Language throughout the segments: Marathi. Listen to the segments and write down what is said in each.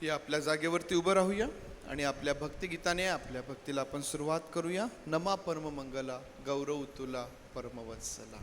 या आपल्या जागेवरती उभं राहूया आणि आपल्या भक्तिगीताने आपल्या भक्तीला आपण सुरुवात करूया. नमा परम मंगला गौरव तुला परमवत्सला.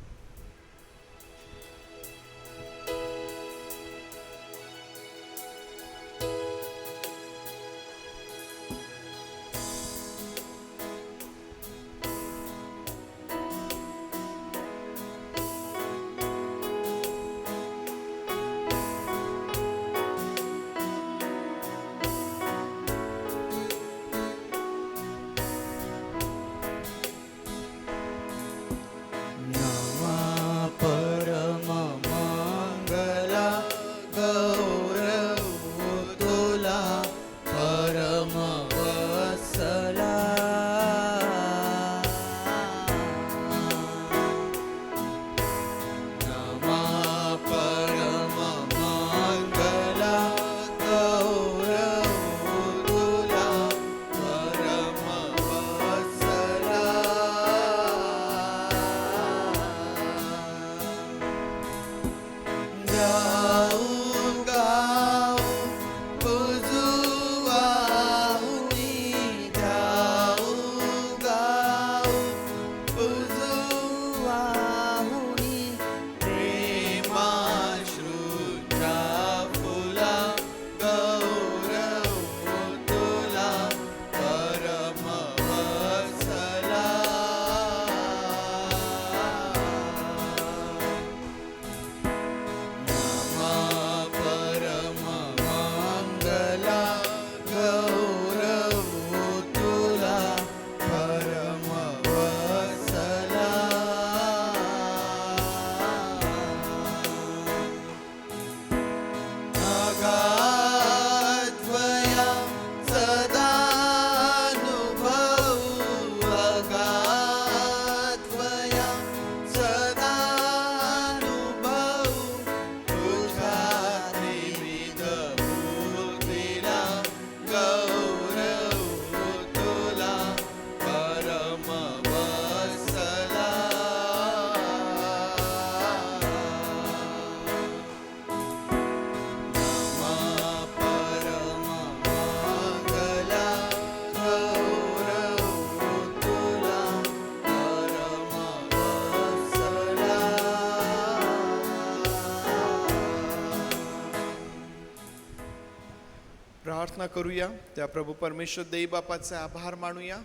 प्रार्थना करूया. त्या प्रभू परमेश्वर देई बापाचे आभार मानूया,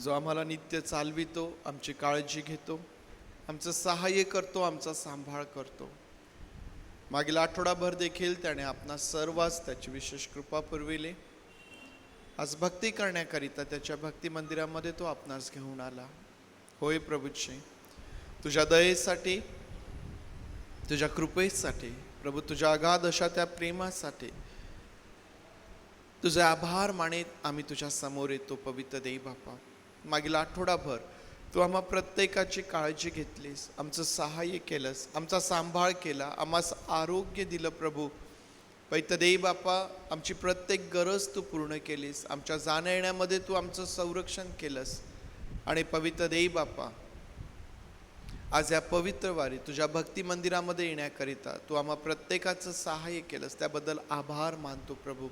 जो आम्हाला नित्य चालवितो, आमची काळजी घेतो, आमचं सहाय्य करतो, आमचा सांभाळ करतो. मागील आठवडाभर देखील त्याने आपणा सर्वांस त्याची विशेष कृपा पुरविली. आज भक्ती करण्याकरिता त्याच्या भक्ती मंदिरामध्ये तो आपणास घेऊन आला. होय प्रभूचे, तुझ्या दयेसाठी, तुझ्या कृपेसाठी प्रभू, तुझ्या अगाध अशा त्या प्रेमासाठी तुझे आभार मानित आम्ही तुझ्या समोर येतो. पवित्र देई बापा, मागील आठवडाभर तू आम्हा प्रत्येकाची काळजी घेतलीस, आमचं सहाय्य केलंस, आमचा सांभाळ केला, आम्हास आरोग्य दिलं. प्रभू पवित्र देई बापा, आमची प्रत्येक गरज तू पूर्ण केलीस, आमच्या जाण्या येण्यामध्ये तू आमचं संरक्षण केलंस. आणि पवित्र देई बापा, आज या पवित्र वारी तुझ्या भक्ती मंदिरामध्ये येण्याकरिता तू आम्हा प्रत्येकाचं सहाय्य केलंस, त्याबद्दल आभार मानतो. प्रभू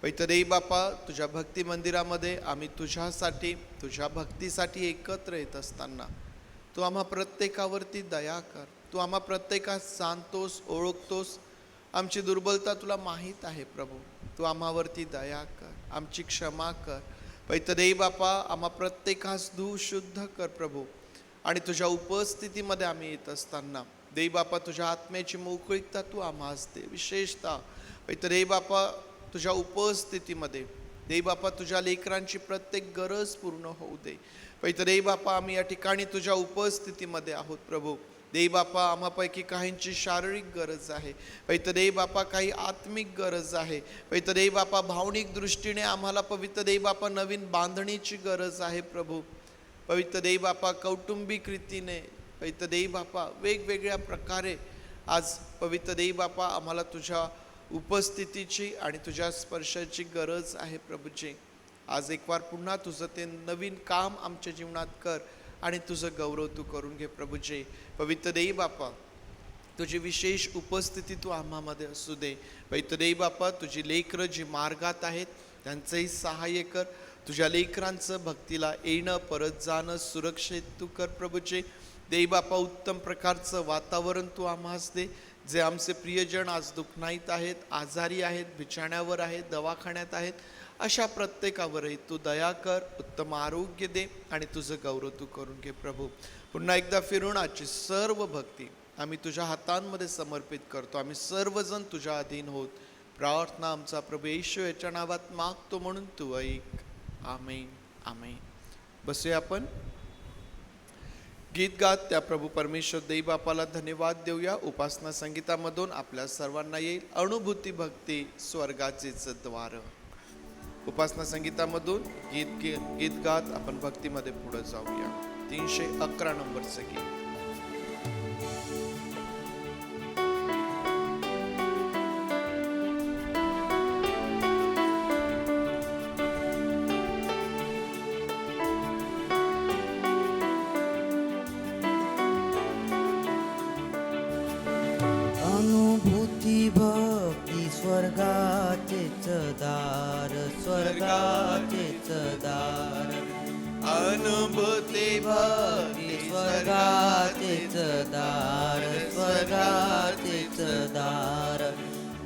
पवित्र देई बापा, तुझ्या भक्ती मंदिरामध्ये आम्ही तुझ्यासाठी, तुझ्या भक्तीसाठी एकत्र येत असताना तू आम्हा प्रत्येकावरती दया कर. तू आम्हा प्रत्येकास जाणतोस, ओळखतोस, आमची दुर्बलता तुला माहीत आहे. प्रभू तू आम्हावरती दया कर, आमची क्षमा कर. पवित्र देई बापा, आम्हा प्रत्येकास धू शुद्ध कर प्रभू. आणि तुझ्या उपस्थितीमध्ये आम्ही येत असताना देई बापा, तुझ्या आत्म्याची मोकळीकता तू आम्हास दे. विशेषतः पवित्र देई बापा, तुझ्या उपस्थितीमध्ये देई बापा तुझ्या लेकरांची प्रत्येक गरज पूर्ण होऊ दे. पवित्र देई बापा, आम्ही या ठिकाणी तुझ्या उपस्थितीमध्ये आहोत. प्रभू देई बापा, आम्हापैकी काहींची शारीरिक गरज आहे. पवित्र देई बापा, काही आत्मिक गरज आहे. पवित्र देई बापा, भावनिक दृष्टीने आम्हाला पवित्र देई बापा नवीन बांधणीची गरज आहे. प्रभू पवित्र देई बापा, कौटुंबिक रीतीने पवित्र देई बापा वेगवेगळ्या प्रकारे आज पवित्र देई बापा आम्हाला तुझ्या उपस्थितीची आणि तुझ्या स्पर्शाची गरज आहे. प्रभूजी आज एक वार पुन्हा तुझं ते नवीन काम आमच्या जीवनात कर आणि तुझं गौरव तू करून घे. प्रभूजी पवित्र देई बापा, तुझी विशेष उपस्थिती तू आम्हामध्ये असू दे. पैतदेव बापा, तुझी लेकरं जी मार्गात आहेत त्यांचंही सहाय्य कर. तुझ्या लेकरांचं भक्तीला येणं परत जाणं सुरक्षित तू कर प्रभूचे. देव बापा, उत्तम प्रकारचं वातावरण तू आम्हास दे. जे आमचे प्रियजन आज दुःखनाईत आहेत, आजारी आहेत, बिछाण्यावर आहेत, दवाखान्यात आहेत, अशा प्रत्येकावरही तू दया कर, उत्तम आरोग्य दे आणि तुझं गौरव तू करून घे प्रभू. पुन्हा एकदा फिरून आजची सर्व भक्ती आम्ही तुझ्या हातांमध्ये समर्पित करतो. आम्ही सर्वजण तुझ्या अधीन होत. प्रार्थना आमचा प्रभू येशू याच्या नावात मागतो म्हणून तू ऐक. आमेन आमेन. बसूया आपण. गीत गात त्या प्रभू परमेश्वर देव बापाला धन्यवाद देऊया. उपासना संगीतामधून आपल्या सर्वांना येईल अनुभूती भक्ती स्वर्गाचेच द्वार. उपासना संगीतामधून गीत गात आपण भक्तीमध्ये पुढे जाऊया. 311 नंबरचं गीत. अनुभूती भक्ती स्वर्गाचेच दार, स्वर्गाचेच दार. अनुभूती भक्ती स्वर्गाचेच दार, स्वर्गाचेच दार.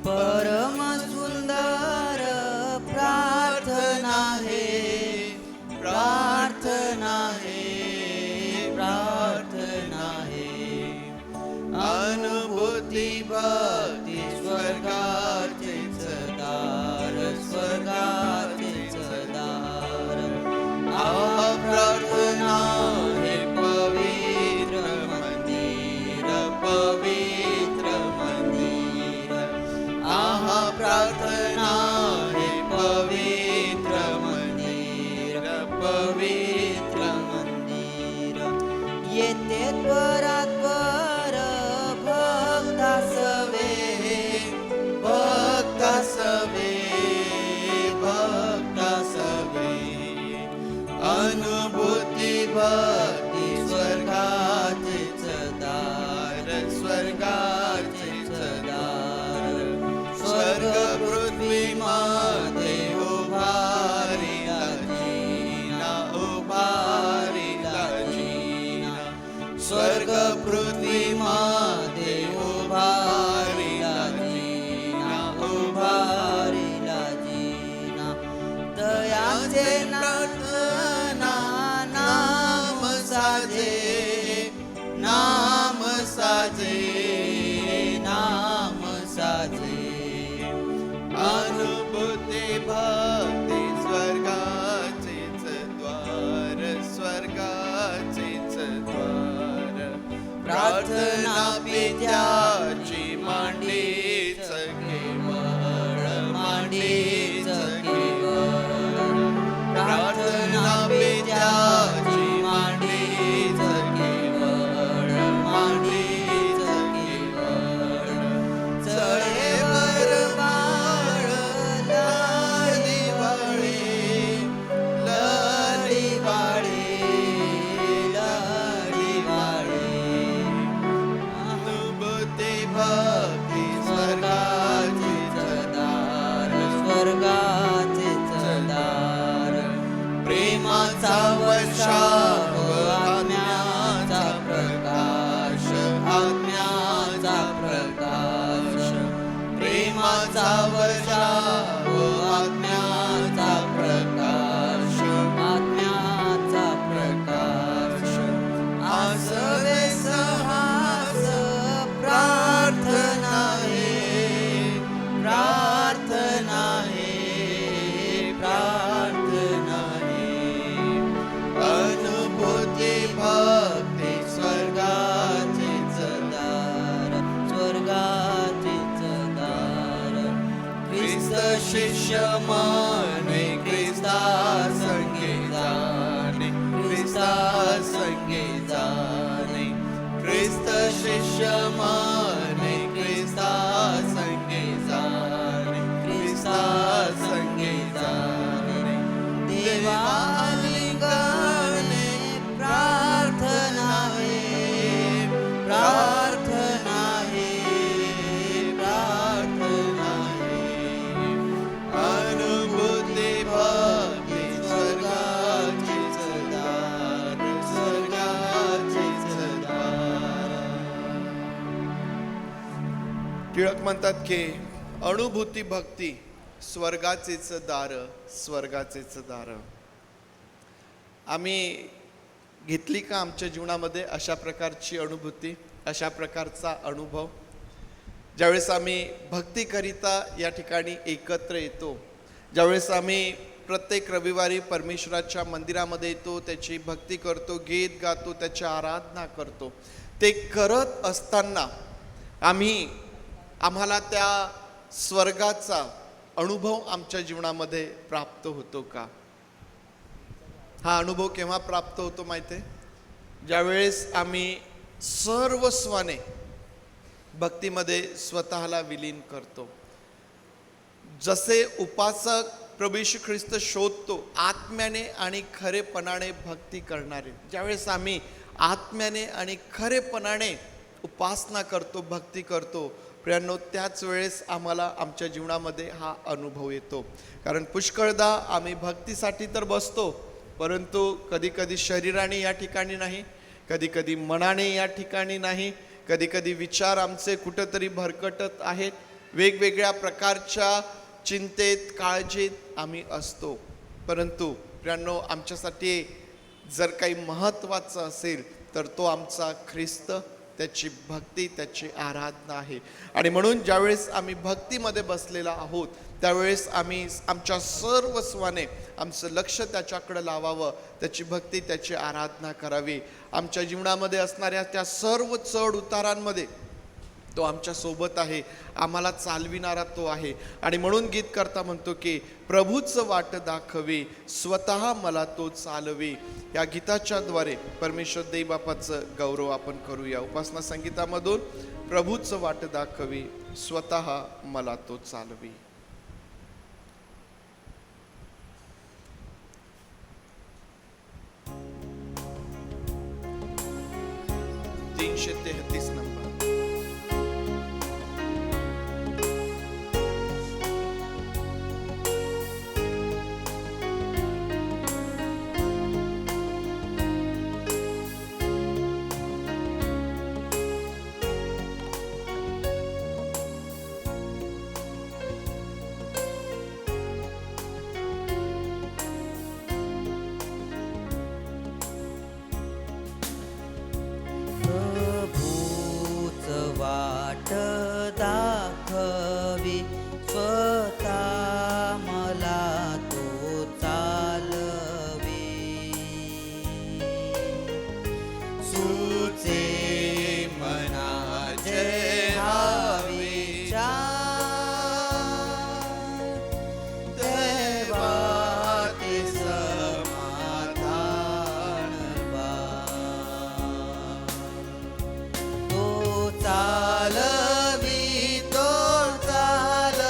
परम सुंदर प्रार्थना हे, प्रार्थना हे, प्रार्थना हे. अनुभूती भक्ती स्वर्गाचेच दार, स्वर्गाचेच दार. आहा प्रार्थना हे पवित्र मंदिर, पवित्र मंदिर. आहा प्रार्थना हे पवित्र मंदिर, पवित्र मंदिर. येथे परात्पर भक्तासवे, भक्तासवे, भक्तासवे. अनुभूती भक्ती स्वर्गाचेच दार, स्वर्गाचेच दार. स्वर्ग पृथ्वीमध्ये उभारिला जिना, उभारिला जिना. स्वर्ग पृथ्वीमध्ये उभारिला जिना, उभारिला जिना. दयाचे प्रार्थना नाम साजे, नाम साजे, नाम साजे. अनुभूती भक्ती स्वर्गाचेच द्वार, स्वर्गाचेच द्वार. प्रार्थना पित्याची मांडीच केवळ, मांडीच केवळ. प्रार्थना पित्याची मांडीच केवळ, मांडीच केवळ. चढेवर बाळ लालिवाळे, लालिवाळे, लालिवाळे. अनुभूती भक्ती स्वर्गाचेच दार, स्वर्गाचेच दार. प्रेमाचा वर्षाव, आज्ञाचा प्रकाश, आज्ञाचा प्रकाश. प्रेमाचा वर्षाव, आज्ञाचा प्रकाश, आज्ञाचा प्रकाश. आसवे सहास प्रार्थना हे, प्रार्थना हे, प्रार्थना हे. अनुभूती भक्ती स्वर्गाचेच दार, स्वर्गाचेच दार. ख्रिस्त शिष्य माने, ख्रिस्ता संगे जाणे, ख्रिस्ता संगे जाणे. ख्रिस्त शिष्य माने, ख्रिस्ता संगे जाणे, ख्रिस्ता संगे जाणे. देवा लिंगाने प्रार्थना हे, प्रार्थना हे, म्हणतात की अनुभूती भक्ती स्वर्गाचेच दार, स्वर्गाचेच दार. आम्ही घेतली का आमच्या जीवनामध्ये अशा प्रकारची अनुभूती, अशा प्रकारचा अनुभव? ज्यावेळेस आम्ही भक्तीकरिता या ठिकाणी एकत्र येतो, ज्यावेळेस आम्ही प्रत्येक रविवारी परमेश्वराच्या मंदिरामध्ये येतो, त्याची भक्ती करतो, गीत गातो, त्याची आराधना करतो, ते करत असताना आम्हाला त्या स्वर्गाचा अनुभव आमच्या जीवनामध्ये प्राप्त होतो का? हा अनुभव केव्हा प्राप्त होतो माहिती आहे? ज्यावेळेस आम्ही सर्वस्वाने भक्तीमध्ये स्वतःला विलीन करतो. जसे उपासक प्रभू येशू ख्रिस्त शोधतो आत्म्याने आणि खरेपणाने भक्ती करणारे, ज्यावेळेस आम्ही आत्म्याने आणि खरेपणाने उपासना करतो, भक्ती करतो प्रियांनो, त्याच वेळेस आम्हाला आमच्या जीवनामध्ये हा अनुभव येतो. कारण पुष्कळदा आम्ही भक्तीसाठी तर बसतो, परंतु कधी कधी शरीराने या ठिकाणी नाही, कधी कधी मनाने या ठिकाणी नाही, कधी कधी विचार आमचे कुठंतरी भरकटत आहेत, वेगवेगळ्या प्रकारच्या चिंतेत काळजीत आम्ही असतो. परंतु प्रियांनो, आमच्यासाठी जर काही महत्त्वाचं असेल तर तो आमचा ख्रिस्त, त्याची भक्ती, त्याची आराधना आहे. आणि म्हणून ज्यावेळेस आम्ही भक्तीमध्ये बसलेला आहोत त्यावेळेस आम्ही आमच्या सर्वस्वाने आमचं लक्ष त्याच्याकडे लावावं, त्याची भक्ती, त्याची आराधना करावी. आमच्या जीवनामध्ये असणाऱ्या त्या सर्व चढ उतारांमध्ये तो आमच्या सोबत आहे, आम्हाला चालविणारा तो आहे. आणि म्हणून गीतकर्ता म्हणतो की प्रभूच वाट दाखवी, स्वतः मला तो चालवी. या गीताच्या द्वारे परमेश्वर देवबापाचं गौरव आपण करूया. उपासना संगीतामधून प्रभूच वाट दाखवी, स्वतः मला तो चालवी. 333 नंबर. प्रभूच वाट दाखवी, स्वतः मला तो चालवी. सुचे मनाचे हा विचार, देवाते समाधान तो चालवी, तो चालवी.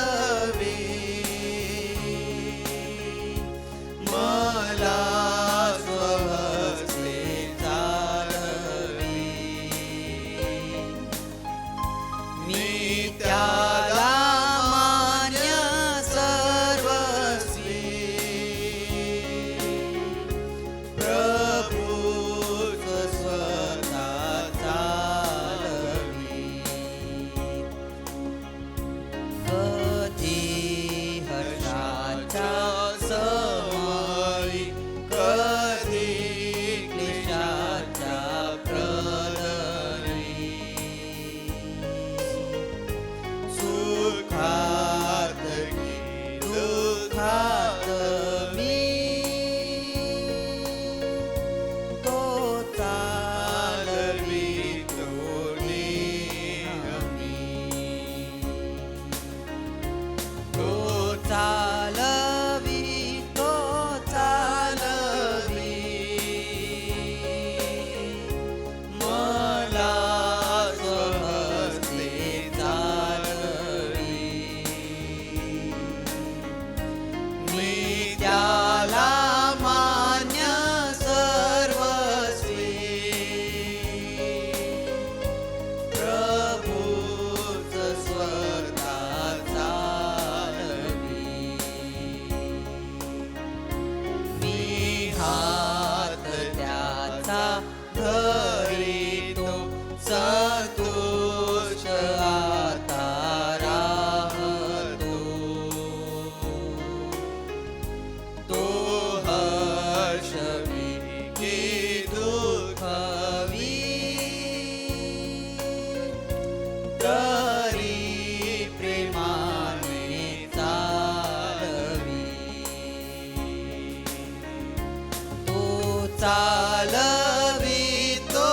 चालवी तो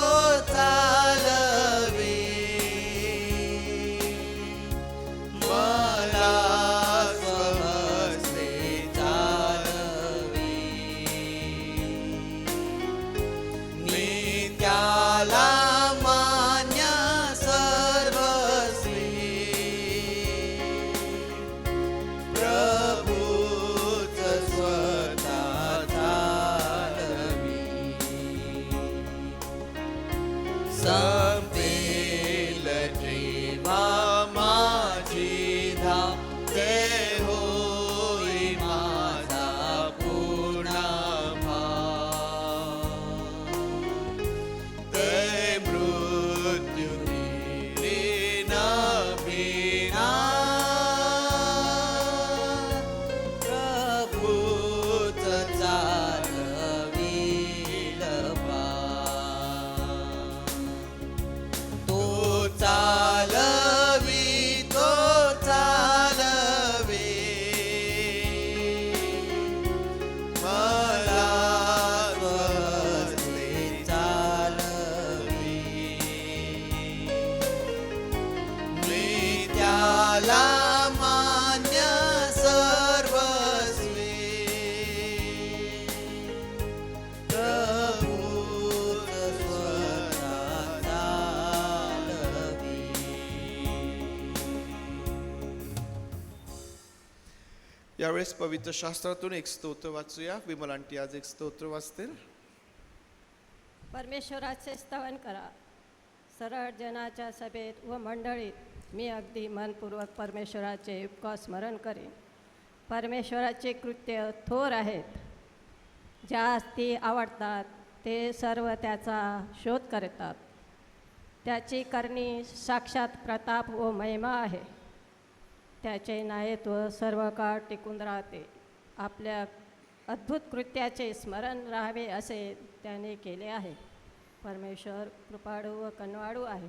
चालवी मला स्वहस्ते चालवी मी त्याला मान्य सर्वस्वी प्रभूच स्वतः चालवी संपेल जेव्हा माझी धाम ते होई माझा पूर्ण भाव ते मृत्यू न भिना प्रभूच चालवील तो चालवी तो चालवे मला स्वहस्ते चालवी मी त्याला मान्य सर्वस्वी प्रभूच स्वतः चालवी यावेळेस पवित्र शास्त्रातून एक स्तोत्र वाचूया. विमल आंटी आज एक स्तोत्र वाचतील. परमेश्वराचे स्तवन करा. सरळ जनाच्या सभेत व मंडळीत मी अगदी मनपूर्वक परमेश्वराचे उपकार स्मरण करेन. परमेश्वराचे कृत्य थोर आहेत. ज्यास ती आवडतात ते सर्व त्याचा शोध करतात. त्याची करणी साक्षात प्रताप व महिमा आहे. त्याचे नायत्व सर्व काळ टिकून राहते. आपल्या अद्भुत कृत्याचे स्मरण राहावे असे त्याने केले आहे. परमेश्वर कृपाळू व कनवाळू आहे.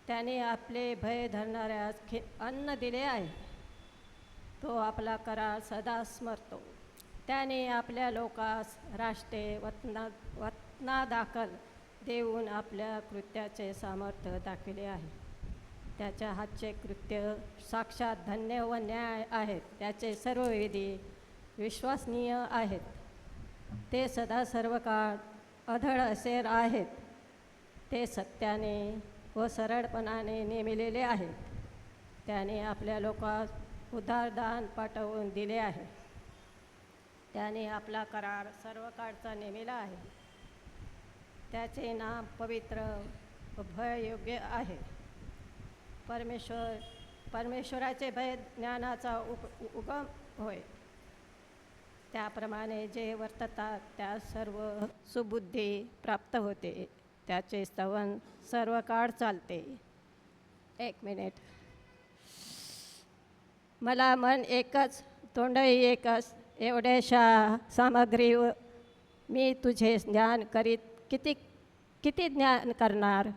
त्याने आपले भय धरणाऱ्यास अन्न दिले आहे. तो आपला करार सदा स्मरतो. त्याने आपल्या लोकास राष्ट्रे वतना दाखल देऊन आपल्या कृत्याचे सामर्थ्य दाखविले आहे. त्याच्या हातचे कृत्य साक्षात धन्य व न्याय आहेत. त्याचे सर्व विधी विश्वसनीय आहेत. ते सदा सर्व काळ अढळ असे आहेत. ते सत्याने व सरळपणाने नेमिलेले आहेत. त्याने आपल्या लोकांस उदारदान पाठवून दिले आहे. त्याने आपला करार सर्व काळचा नेमिला आहे. त्याचे नाम पवित्र व भययोग्य आहे. परमेश्वराचे भय ज्ञानाचा उगम होय. त्याप्रमाणे जे वर्ततात त्या सर्व सुबुद्धी प्राप्त होते. त्याचे स्तवन सर्व काळ चालते. 1 मिनिट. मला मन एकच तोंडही एकच एवढ्याशा सामग्री मी तुझे ज्ञान करीत किती ज्ञान करणार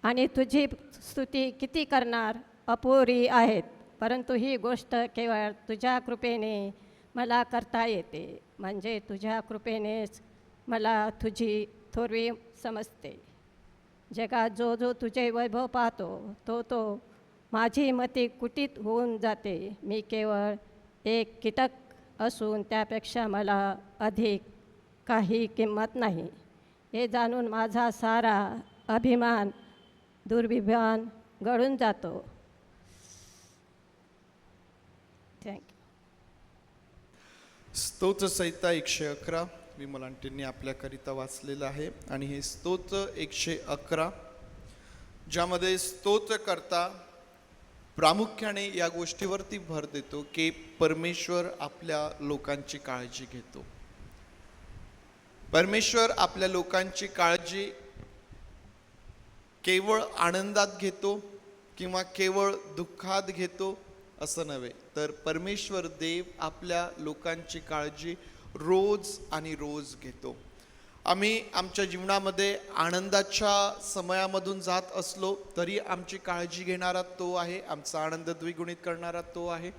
आणि तुझी स्तुती किती करणार. अपुरी आहेत. परंतु ही गोष्ट केवळ तुझ्या कृपेने मला करता येते. म्हणजे तुझ्या कृपेनेच मला तुझी थोरवी समजते. जगात जो जो तुझे वैभव पाहतो तो माझी मती कुटीत होऊन जाते. मी केवळ एक कीटक असून त्यापेक्षा मला अधिक काही किंमत नाही. हे जाणून माझा सारा अभिमान दुर्भिमान गळून जातो. थँक्यू. स्तोत्र संहिता 111 विमल आंटींनी आपल्याकरिता वाचलेलं आहे. आणि हे स्तोत्र 111 ज्यामध्ये स्तोत्रकर्ता प्रामुख्याने या गोष्टीवरती भर देतो की परमेश्वर आपल्या लोकांची काळजी घेतो. परमेश्वर आपल्या लोकांची काळजी केवळ आनंदात घेतो किंवा केवळ दुःखात घेतो असं नव्हे, तर परमेश्वर देव आपल्या लोकांची काळजी रोज आणि रोज घेतो. आम्ही आमच्या जीवनामध्ये आनंदाच्या समयामधून जात असलो तरी आमची काळजी घेणारा तो आहे. आमचा आनंद द्विगुणित करणारा तो आहे.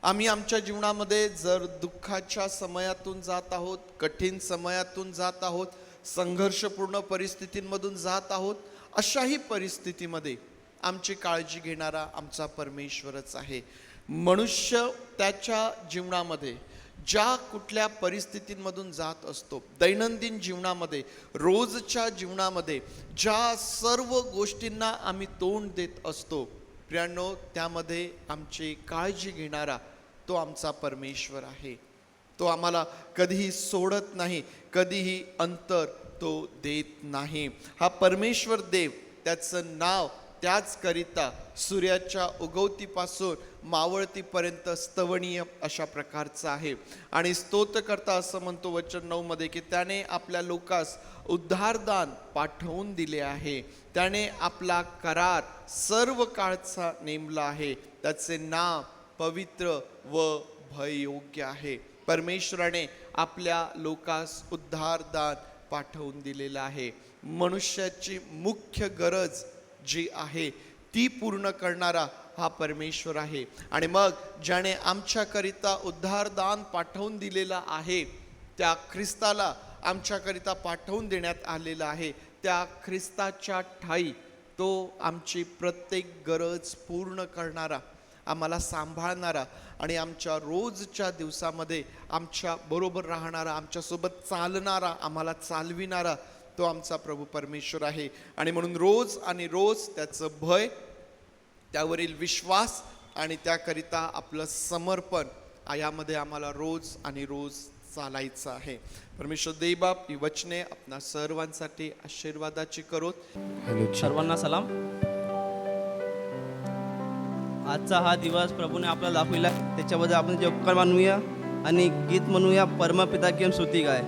आम्ही आमच्या जीवनामध्ये जर दुःखाच्या समयातून जात आहोत, कठीण समयातून जात आहोत, संघर्षपूर्ण परिस्थितींमधून जात आहोत, अशाही परिस्थितीमध्ये आमची काळजी घेणारा आमचा परमेश्वरच आहे. मनुष्य त्याच्या जीवनामध्ये ज्या कुठल्या परिस्थितींमधून जात असतो, दैनंदिन जीवनामध्ये, रोजच्या जीवनामध्ये ज्या सर्व गोष्टींना आम्ही तोंड देत असतो, प्रियांनो, त्यामध्ये आमची काळजी घेणारा तो आमचा परमेश्वर आहे. तो आम्हाला कधीही सोडत नाही, कधीही अंतर तो देत नाही. हा परमेश्वर देव, त्याचं नाव त्याचकरिता सूर्याच्या उगवतीपासून मावळतीपर्यंत स्तवनीय अशा प्रकारचं आहे. आणि स्तोत्रकर्ता असं म्हणतो वचन 9 मध्ये की त्याने आपल्या लोकास उद्धारदान पाठवून दिले आहे. त्याने आपला करार सर्व काळचा नेमला आहे. त्याचे नाव पवित्र व भययोग्य आहे. परमेश्वराने आपल्या लोकास उद्धारदान पाठवून दिलेलं आहे. मनुष्याची मुख्य गरज जी आहे ती पूर्ण करणारा हा परमेश्वर आहे. आणि मग ज्याने आमच्याकरिता उद्धारदान पाठवून दिलेला आहे, त्या ख्रिस्ताला आमच्याकरिता पाठवून देण्यात आलेला आहे. त्या ख्रिस्ताच्या ठाई तो आमची प्रत्येक गरज पूर्ण करणारा, आम्हाला सांभाळणारा आणि आमच्या रोजच्या दिवसामध्ये आमच्या बरोबर राहणारा, आमच्यासोबत चालणारा, आम्हाला चालविणारा तो आमचा प्रभू परमेश्वर आहे. आणि म्हणून रोज आणि रोज त्याचं भय, त्यावरील विश्वास आणि त्याकरिता आपलं समर्पण यामध्ये आम्हाला रोज आणि रोज चालायचं आहे. परमेश्वर देवबाप ही वचने आपणा सर्वांसाठी आशीर्वादाची करोत. सर्वांना सलाम. आजचा हा दिवस प्रभूने आपल्याला दाखविला, त्याच्याबद्दल आपण जे उपकार मानूया आणि गीत म्हणूया, परमपिता की हम स्तुती गाय.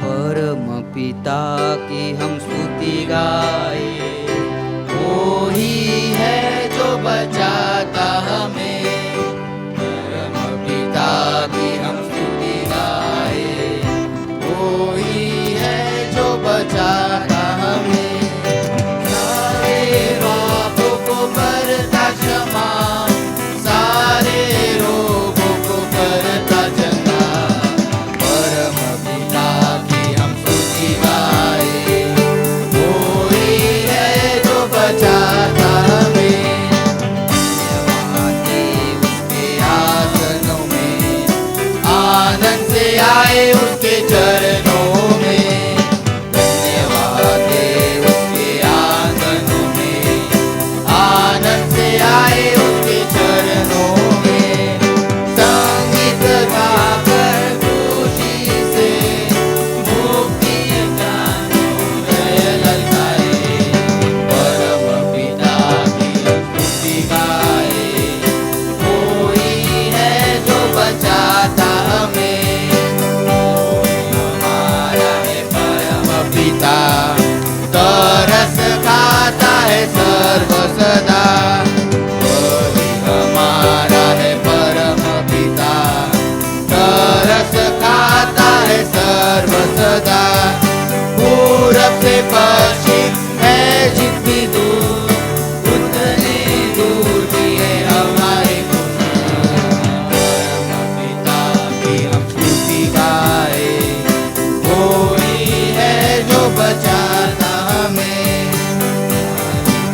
परमपिता की हम स्तुति गाए, वो ही है जो बचाता हमें. परमपिता की हम स्तुति गाए, वो ही है जो बचाता हमें. सारे पापों को करता क्षमा, सारे रोगों को करता चंगा. परमपिता की हम स्तुति गाए, वो ही है जो बचाता हमें. उसके आसनों में आनंद से आए, उसके चरणों में. धन्यवाद है उसके आंगनों में आनंद से आए, उसके चरणों में. संगीत गाकर खुशी से मुक्ति जानो जय ललकाए. परमपिता की स्तुति गाए, वो ही है जो बचाता हमें. हमारा है परमपिता, तरस खाता है सर्व सदा. वही हमारा है परमपिता, तरस खाता है सर्व सदा. पूरब से पश्चिम है जितनी दूर, उतनी दूर भी है हमारे गुण. परमपिता की हम स्तुति गाए, वो ही है जो बचाता हमें.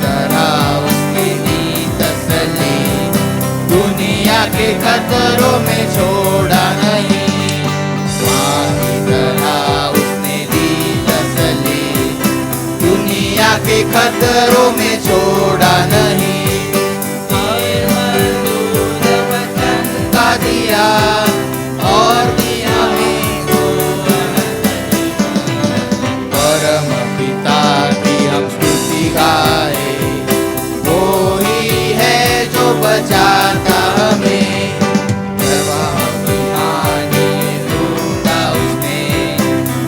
तरह उसकी दी तसल्ली, दुनिया के खतरों में छोड़ा नहीं. माँ की तरह उसने दी तसल्ली, दुनिया के खतरों में छोड़ा नहीं. दूध वचन का दिया और दिया हमको अनंत जीवन. परमपिता की हम स्तुति गाए, वो ही है जो बचाता हमें. ढूंढा उसने,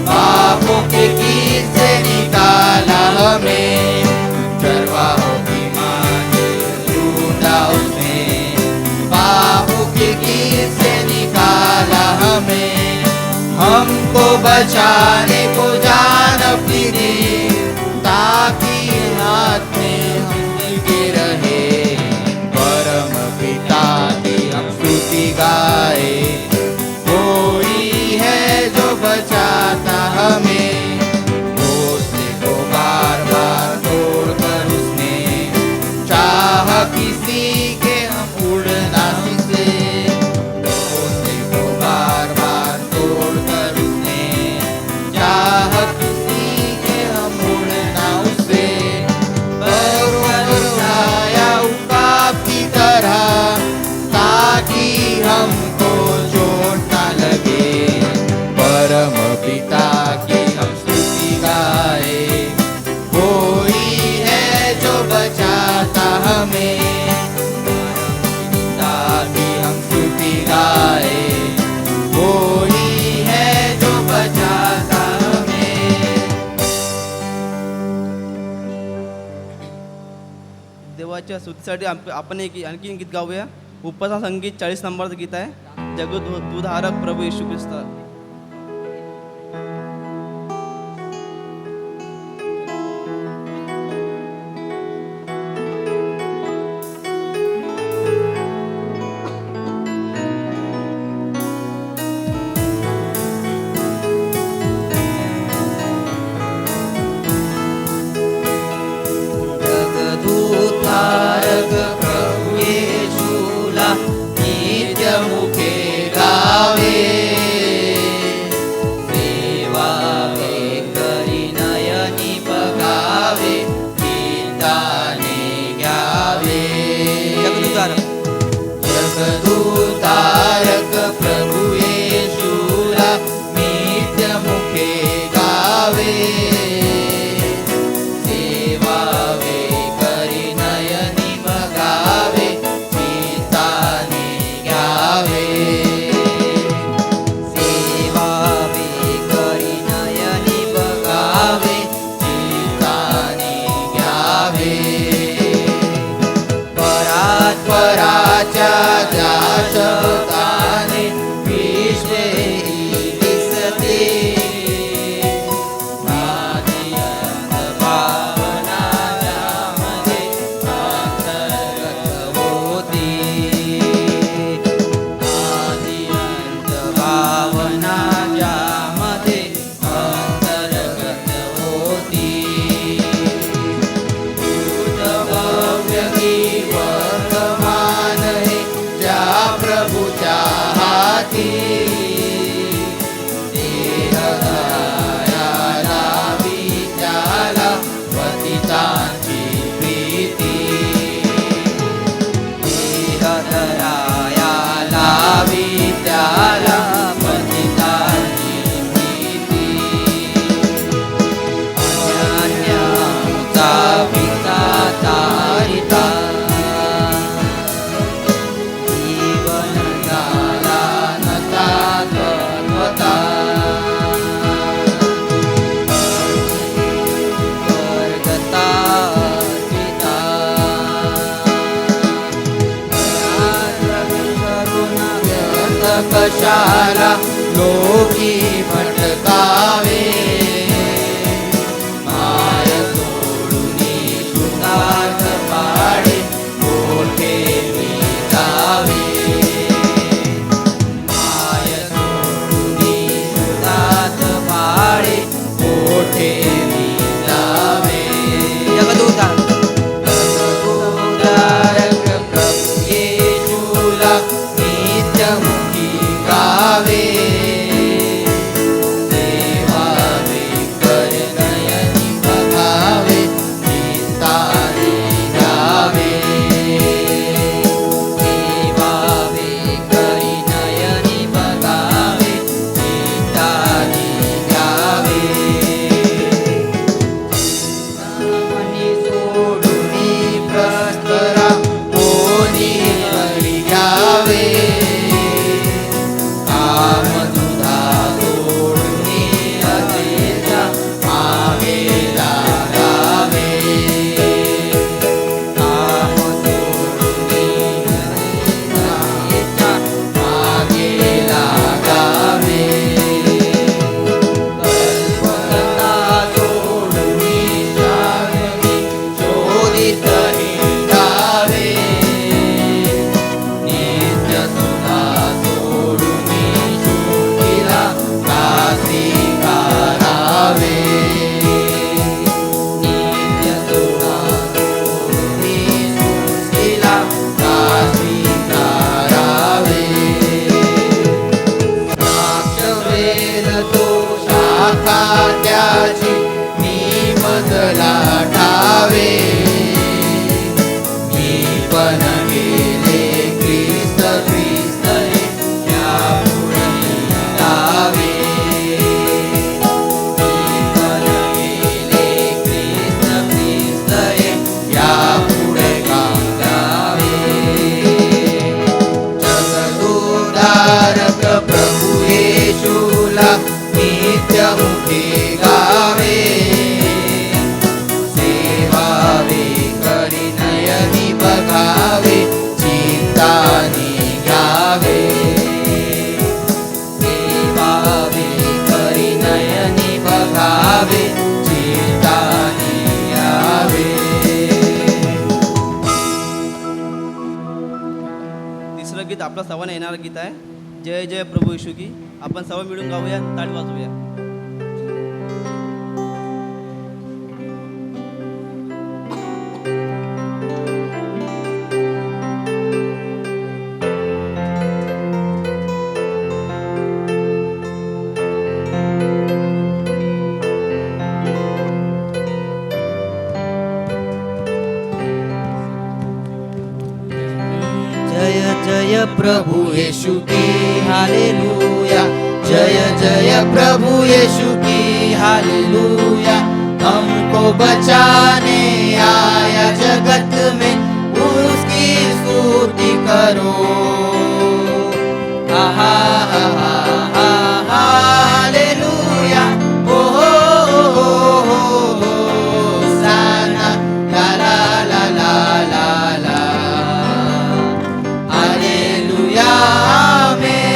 पापों के कीट से निकाला हमें. हमको बचाने को जान अपनी दी, ताकि हाथ में हम टिके रहे। परम पिता की हम स्तुति गाए, कोई है जो बचाता हमें। घोंसले को बार बार तोड़कर उसने चाह किसी के हम उड़ना सीखे। घोंसले को बार बार तोड़कर उसने चाह किसी के हम उड़ना उससे। पर उड़ाया उकाब की तरह, ताकि हमको चोट न लगे। परम पिता की हम स्तुति गाए, कोई है जो बचाता हमें। परम पिता की हम स्तुति गाए, कोई है जो बचाता हमें। देवाच्या स्तुतीसाठी आपण आणखी गीत गाऊया. उपसा संगीत 40 नंबरचं गीत आहे. जगदुधारक प्रभू येशू ख्रिस्त. जगदुधारक प्रभु येशूला नित्य मुखे गावे. सेवावे करी नयनी बघावे, गीताने घ्यावे. जगदुधारक प्रभु येशूला नित्य मुखे गावे. सेवावे करी नयनी बघावे, गीताने घ्यावे. सेवावे करी नयनी बघावे, गीताने घ्यावे. पराच्या ज्या शब्दाने विश्वे दिसते, आदि अंत भावना ज्यामध्ये अंतर्गत होती. आदि अंत भावना ज्यामध्ये अंतर्गत होती. भव्य की वर्तमान है ज्या प्रभूच्या हाती. देहदयाला विद्याला पतितांची प्रीती. देहदयाला विद्याला पतितांची प्रीती. अनन्याचा पिता तारिता, जीवन झाला नता तत्वता. स्वर्गता पिता, व्यर्थ कशाला लोकी भटकावे. माय सोडूनी सुनाथ पाडे, मोठे मी जावे. माय सोडूनी सुनाथ पाडे, मोठे मी जावे. जगदुधारक प्रभु येशूला नित्य मुखी गावे. सेवावे कर नयनी बघावे, गीताने घ्यावे. सेवावे करी नयनी बघावे, गीताने घ्यावे. मनी सोडूनी प्रस्तरा, कोणी हरी घ्यावे. कामधुधा सोडूनी असेच्या मागे लागावे. काम सोडूनी असेच्या मागे लागावे. दुसरं गीत आपल्या सर्वांना येणारं गीत आहे, जय जय प्रभू येशू की. आपण सर्व मिळून गाऊया, ताली वाजवूया. जय जय प्रभु यीशु की हालेलुया, जय जय प्रभु यीशु की हालेलुया. हमको बचाने आया जगत में, उसकी स्तुति करो. आहा आहा आहा हालेलुया. ओ हो हो साना ला ला ला ला ला ला. हालेलुया में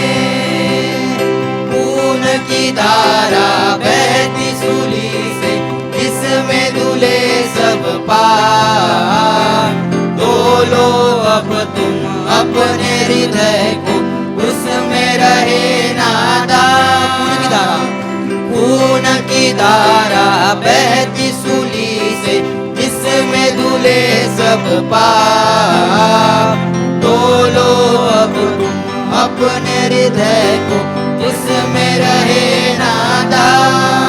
खून की धारा बहती सूली से, जिसमें धुले सब पाप. डोलो अब तुम अपने हृदय को, उसमें रहे नादान. खून की धारा बहती सूली से, जिसमें धुले सब पाप. डोलो अब तुम अपने हृदय को, जिसमें रहे नादान.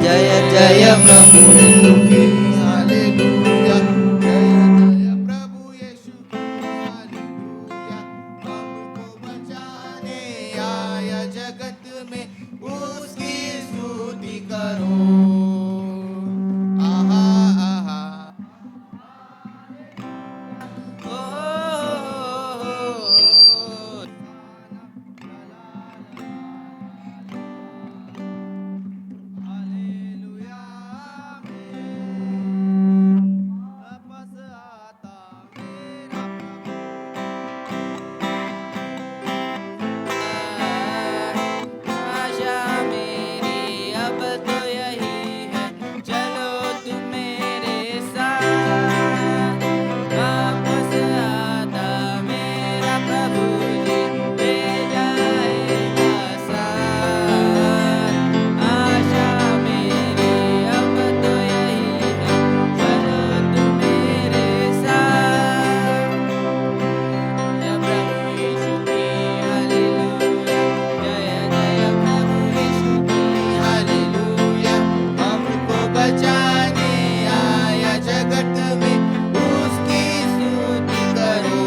जय जय प्रभु यीशु की हालेलुया, जय जय प्रभु यीशु की हालेलुया. हमको बचाने आया जगत में, उसकी स्तुति करो. आहा आहा ओ हालेलुया वापस आता मेरा आशा मेरी अब तो यही है, चलो तुम मेरे साथ. वापस आता मेरा प्रभु जी, ले जाएगा साथ. आशा मेरी अब तो यही है, चलो तुम मेरे साथ. जय प्रभु यीशु की हालेलुया, जय जय प्रभु यीशु की हालेलुया. हमको बचाने आया जगत में, उसकी स्तुति करो.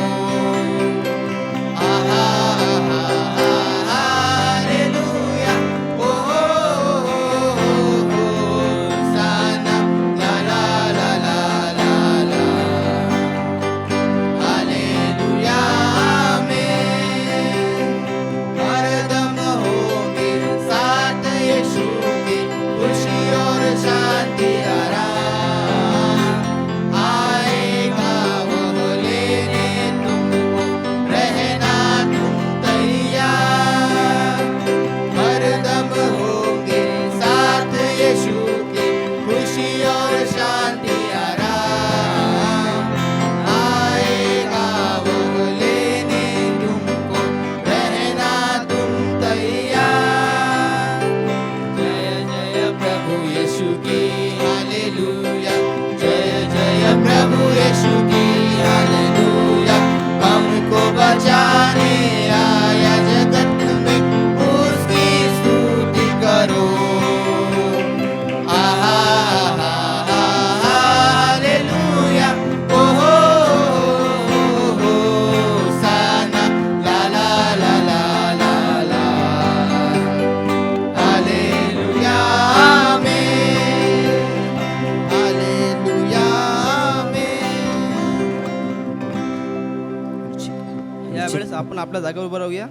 आहा आहा हालेलुया. ओ साना ला ला ला ला ला ला. हालेलुया में हरदम होंगे साथ यीशु की, खुशी और शांति आराम. आएगा वह लेने तुमको, रहना तुम तैयार. हरदम होंगे साथ यीशु की, खुशी और शांति आराम. आएगा वह लेने तुमको, रहना तुम तैयार. जय जय प्रभु यीशु की हालेलुया, जय जय प्रभु यीशु की हालेलुया. हमको बचाने आया जगत में, उसकी स्तुति करो. आहा आहा हालेलुया. ओ हो साना ला ला ला ला ला ला. हालेलुया में हालेलुया में. यावेळेस आपण आपल्या जागेवर उभं राहूया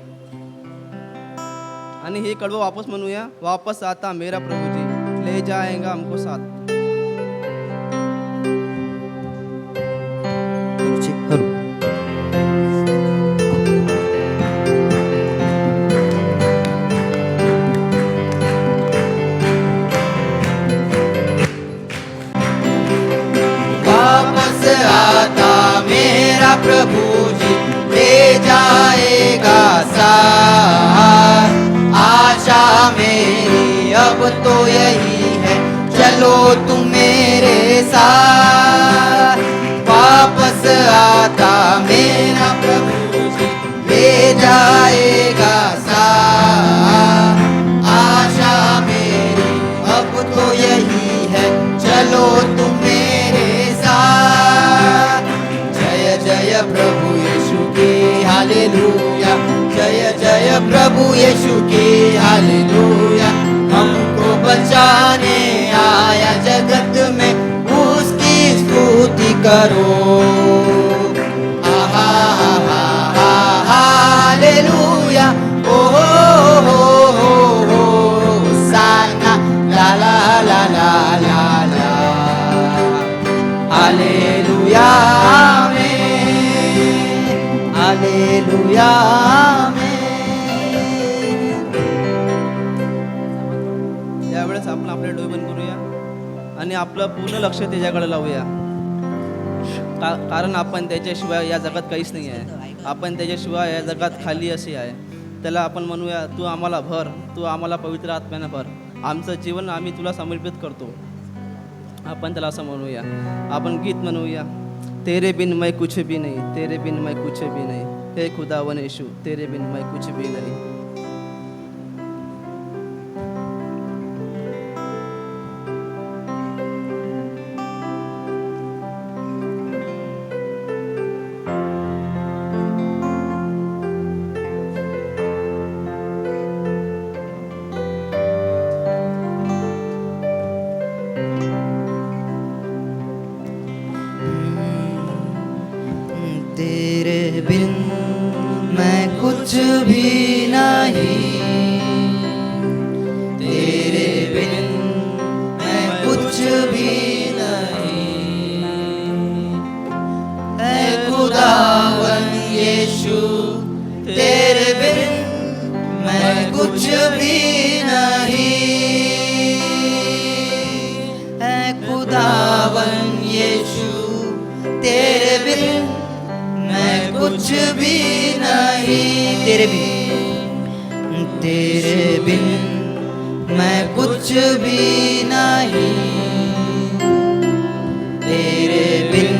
आणि हे कडवं वापस म्हणूया. वापस आता मेरा प्रभू जी, ले जाएगा हमको साथ. वापस आता मेरा प्रभु जी, ले प्रभु यीशु की हालेलुया, जय जय प्रभु यीशु की हालेलुया। हमको बचाने आया जगत में, उसकी स्तुति करो। आहा आहा आहा हालेलुया, ओ हो साना ला ला ला ला ला ला हालेलुया आमेन, हालेलुया यावेळेस आपण आपले डोळे बंद करूया आणि आपलं पूर्ण लक्ष त्याच्याकडे लावूया. कारण आपण त्याच्याशिवाय या जगात काहीच नाही आहे. आपण त्याच्याशिवाय या जगात खाली असे आहे. त्याला आपण म्हणूया, तू आम्हाला भर, तू आम्हाला पवित्र आत्म्यानं भर, आमचं जीवन आम्ही तुला समर्पित करतो. आपण त्याला असं म्हणूया. आपण गीत म्हणूया, तेरे बिन मैं कुछ भी नहीं, तेरे बिन मैं कुछ भी नहीं, हे खुदावन यीशु तेरे बिन मैं कुछ भी नहीं. तेरे बिन मैं कुछ भी नहीं, तेरे बिन मैं कुछ भी नहीं, ऐ खुदावन यीशु तेरे बिन मैं कुछ भी नहीं, ऐ खुदावन यीशु तेरे बिन मैं कुछ भी नहीं, तेरे बिन मैं कुछ भी नहीं, तेरे बिन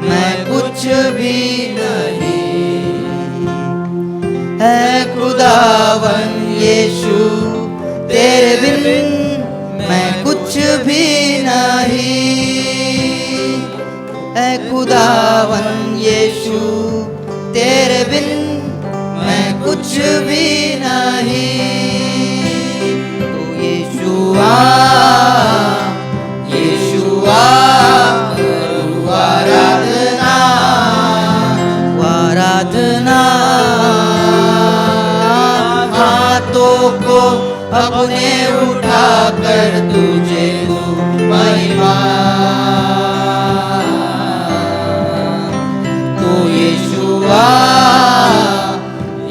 मैं कुछ भी नहीं, है खुदावन यीशु तेरे बिन मैं कुछ भी नहीं, ऐ खुदावन यीशु तेरे बिन मैं कुछ भी नहीं। तू यीशुआ यीशुआ करूं आराधना आराधना, हाथों को अपने उठा कर तुझे दूं महिमा।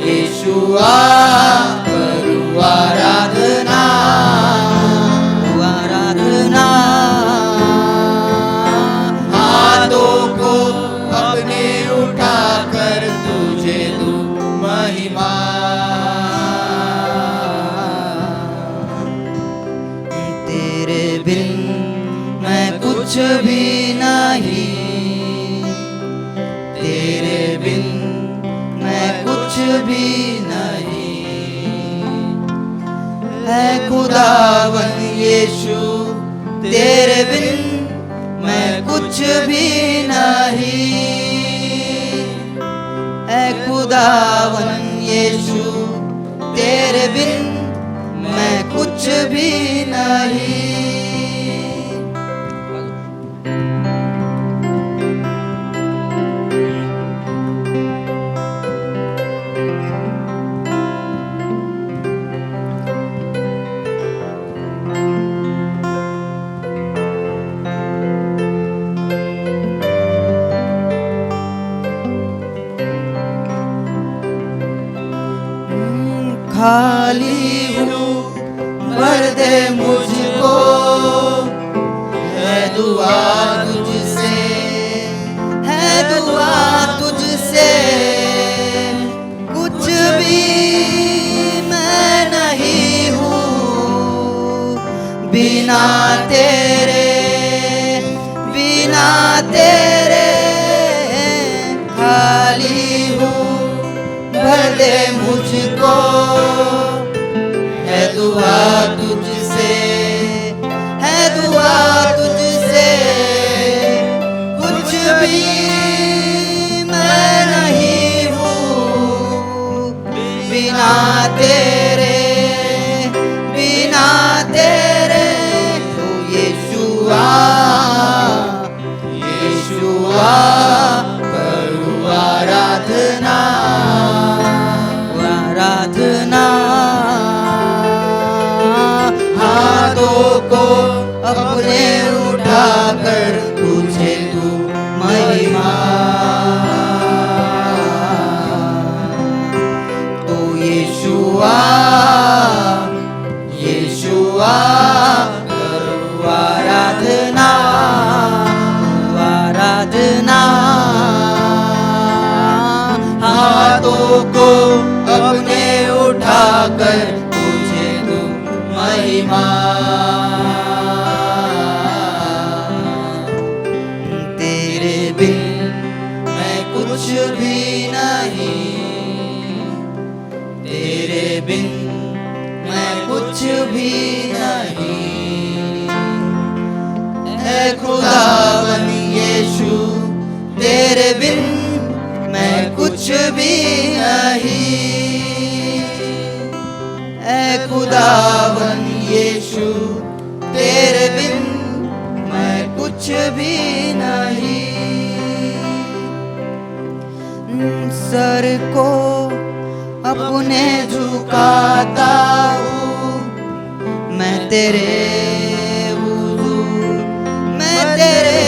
यीशुआ करूं आराधना आराधना, हाथों को अपने उठा कर तुझे दूं महिमा। तेरे बिन मैं कुछ भी नहीं, तेरे बिन मैं कुछ भी नहीं, है खुदावन यीशु तेरे बिन मैं कुछ भी नहीं, है खुदावन यीशु तेरे बिन मैं कुछ भी नहीं। खाली हूँ भर दे मुझको, है दुआ तुझसे, है दुआ तुझसे, कुछ भी मैं नहीं हूँ बिना तेरे, बिना तेरे। खाली हूँ भर दे मुझको, है दुआ तुझसे, है दुआ तुझसे, कुछ भी हाथों को अपने उठाकर तुझे दूं महिमा। तेरे बिन मैं कुछ भी नहीं, तेरे बिन मैं कुछ भी नहीं। ऐ खुदावन यीशु तेरे बिन मैं कुछ भी नहीं। ऐ खुदावन यीशु तेरे बिन मैं कुछ भी नहीं। सर को अपने झुकाता हूँ मैं तेरे हुजूर, मैं तेरे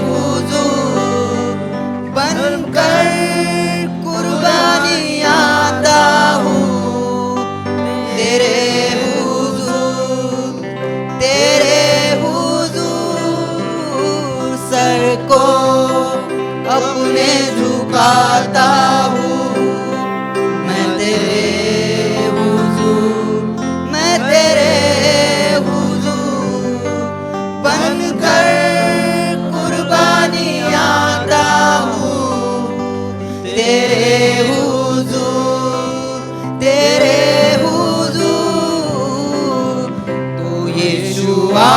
हुजूर बनकर कुर्बानी आता हूँ तेरे हुजूर, तेरे हुजूर। सर को अपने झुकाता हूँ मैं तेरे हुजूर, मैं तेरे हुजूर बनकर कुर्बानी आता हूँ तेरे हुजूर, तेरे हुजूर। तू यीशुआ,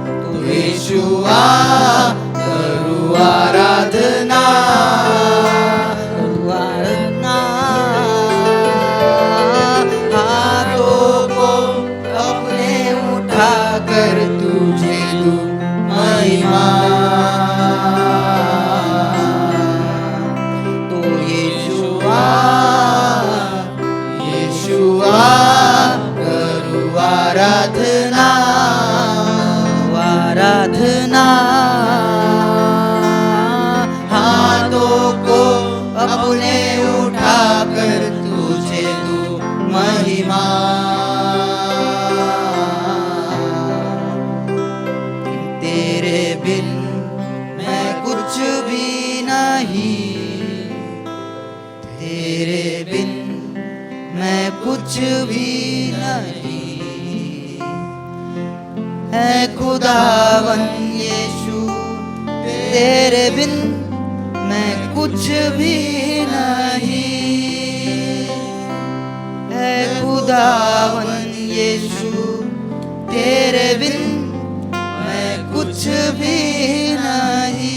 तू यीशुआ करूँ आराधना, करूँ आराधना। हाथों को अपने उठाकर तुझे दूं महिमा। तो यीशुआ, यीशुआ करूँ आराधना, आराधना। हाथों को अपने उठाकर तुझे दूं महिमा। तेरे बिन मैं कुछ भी नहीं, तेरे बिन मैं कुछ भी नहीं। है खुदावन यीशु तेरे बिन मैं कुछ भी नहीं। है खुदावन यीशु तेरे बिन मैं कुछ भी नहीं।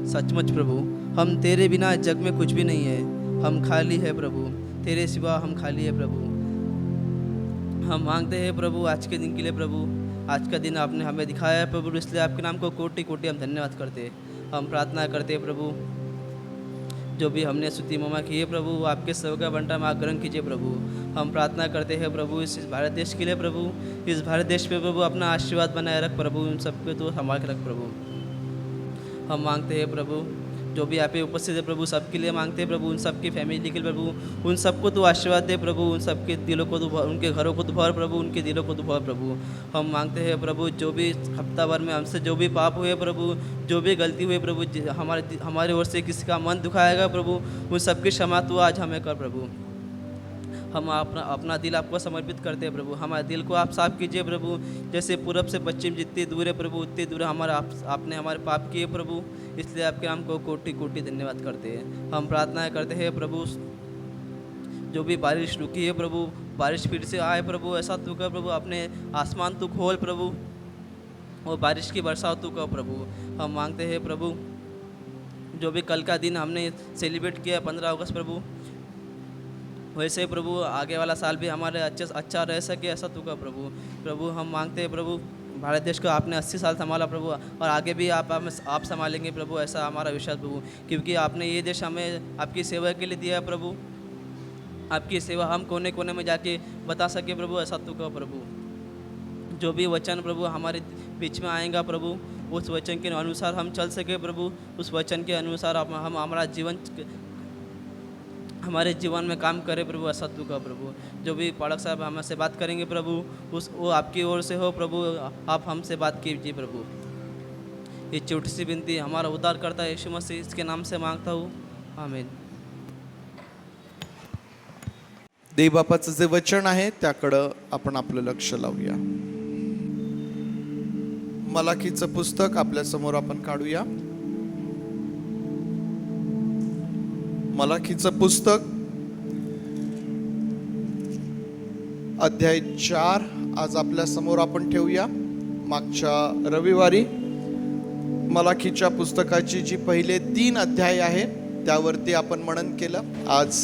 सचमुच प्रभु, हम तेरे बिना इस जग में कुछ भी नहीं है। हम खाली है प्रभु, तेरे सिवा हम खाली है प्रभु। हम मांगते हैं प्रभु आज के दिन के लिए प्रभु, आज का दिन आपने हमें दिखाया है प्रभु, इसलिए आपके नाम को कोटि कोटि हम धन्यवाद करते हैं। हम प्रार्थना करते हैं प्रभु, जो भी हमने स्तुति महिमा की है प्रभु, आपके सेवक का बंटा में ग्रहण कीजिए प्रभु। हम प्रार्थना करते हैं प्रभु इस भारत देश के लिए प्रभु, इस भारत देश पे प्रभु अपना आशीर्वाद बनाए रख प्रभु, उन सबको तो संभाल के रख प्रभु। हम मांगते हैं प्रभु जो भी यहाँ पे उपस्थित है प्रभु, सबके लिए मांगते हैं प्रभु, उन सबकी फैमिली के लिए प्रभु, उन सबको तो आशीर्वाद दे प्रभु, उन सबके दिलों को तो, उनके घरों को तो भर प्रभु, उनके दिलों को तो भर प्रभु। हम मांगते हैं प्रभु जो भी हफ्ता भर में हमसे जो भी पाप हुए प्रभु, जो भी गलती हुई प्रभु, हमारे ओर से किसी का मन दुखाएगा प्रभु, उन सबकी क्षमा तो आज हमें कर प्रभु। हम अपना दिल आपको समर्पित करते हैं प्रभु, हमारे दिल को आप साफ कीजिए प्रभु। जैसे पूरब से पश्चिम जितनी दूर है प्रभु, उतनी दूर आपने हमारे पाप किए प्रभु, इसलिए आपके नाम को कोटि कोटि धन्यवाद करते हैं। हम प्रार्थना करते हैं प्रभु जो भी बारिश रुकी है प्रभु, बारिश फिर से आए प्रभु, ऐसा तू कर प्रभु, अपने आसमान तू खोल प्रभु, और बारिश की वर्षा तू कर प्रभु। हम मांगते हैं प्रभु जो भी कल का दिन हमने सेलिब्रेट किया 15 अगस्त प्रभु, वैसे ही प्रभु आगे वाला साल भी हमारे अच्छा रह सके, ऐसा तू का प्रभु। हम मांगते हैं प्रभु भारत देश को आपने 80 साल संभाला प्रभु, और आगे भी आप संभालेंगे प्रभु, ऐसा हमारा विश्वास प्रभु, क्योंकि आपने ये देश हमें आपकी सेवा के लिए दिया है प्रभु। आपकी सेवा हम कोने कोने में जाके बता सके प्रभु, ऐसा तू का प्रभु। जो भी वचन प्रभु हमारे बीच में आएगा प्रभु, उस वचन के अनुसार हम चल सके प्रभु, उस वचन के अनुसार हम हमारे जीवन में काम करे प्रभु, ऐसा तू का प्रभु। जो भी पाठक साहब हमसे बात करेंगे प्रभु, वो आपकी ओर से हो प्रभु, आप हमसे बात कीजिए प्रभु। ये छोटी सी विनती हमारा उद्धार करता है यीशु मसीह इसके नाम से मांगता हूँ, आमीन. देवबापाचं जे वचन आहे त्याकडं आपण आपलं लक्ष लावूया. मलाकीचं पुस्तक आपल्या समोर आपण काढूया. मलाकीचं पुस्तक अध्याय 4 आज आपल्या समोर आपण ठेवूया. मागच्या रविवारी मलाकीच्या पुस्तकाची जी पहिले 3 अध्याय आहे त्यावरती आपण मनन केलं. आज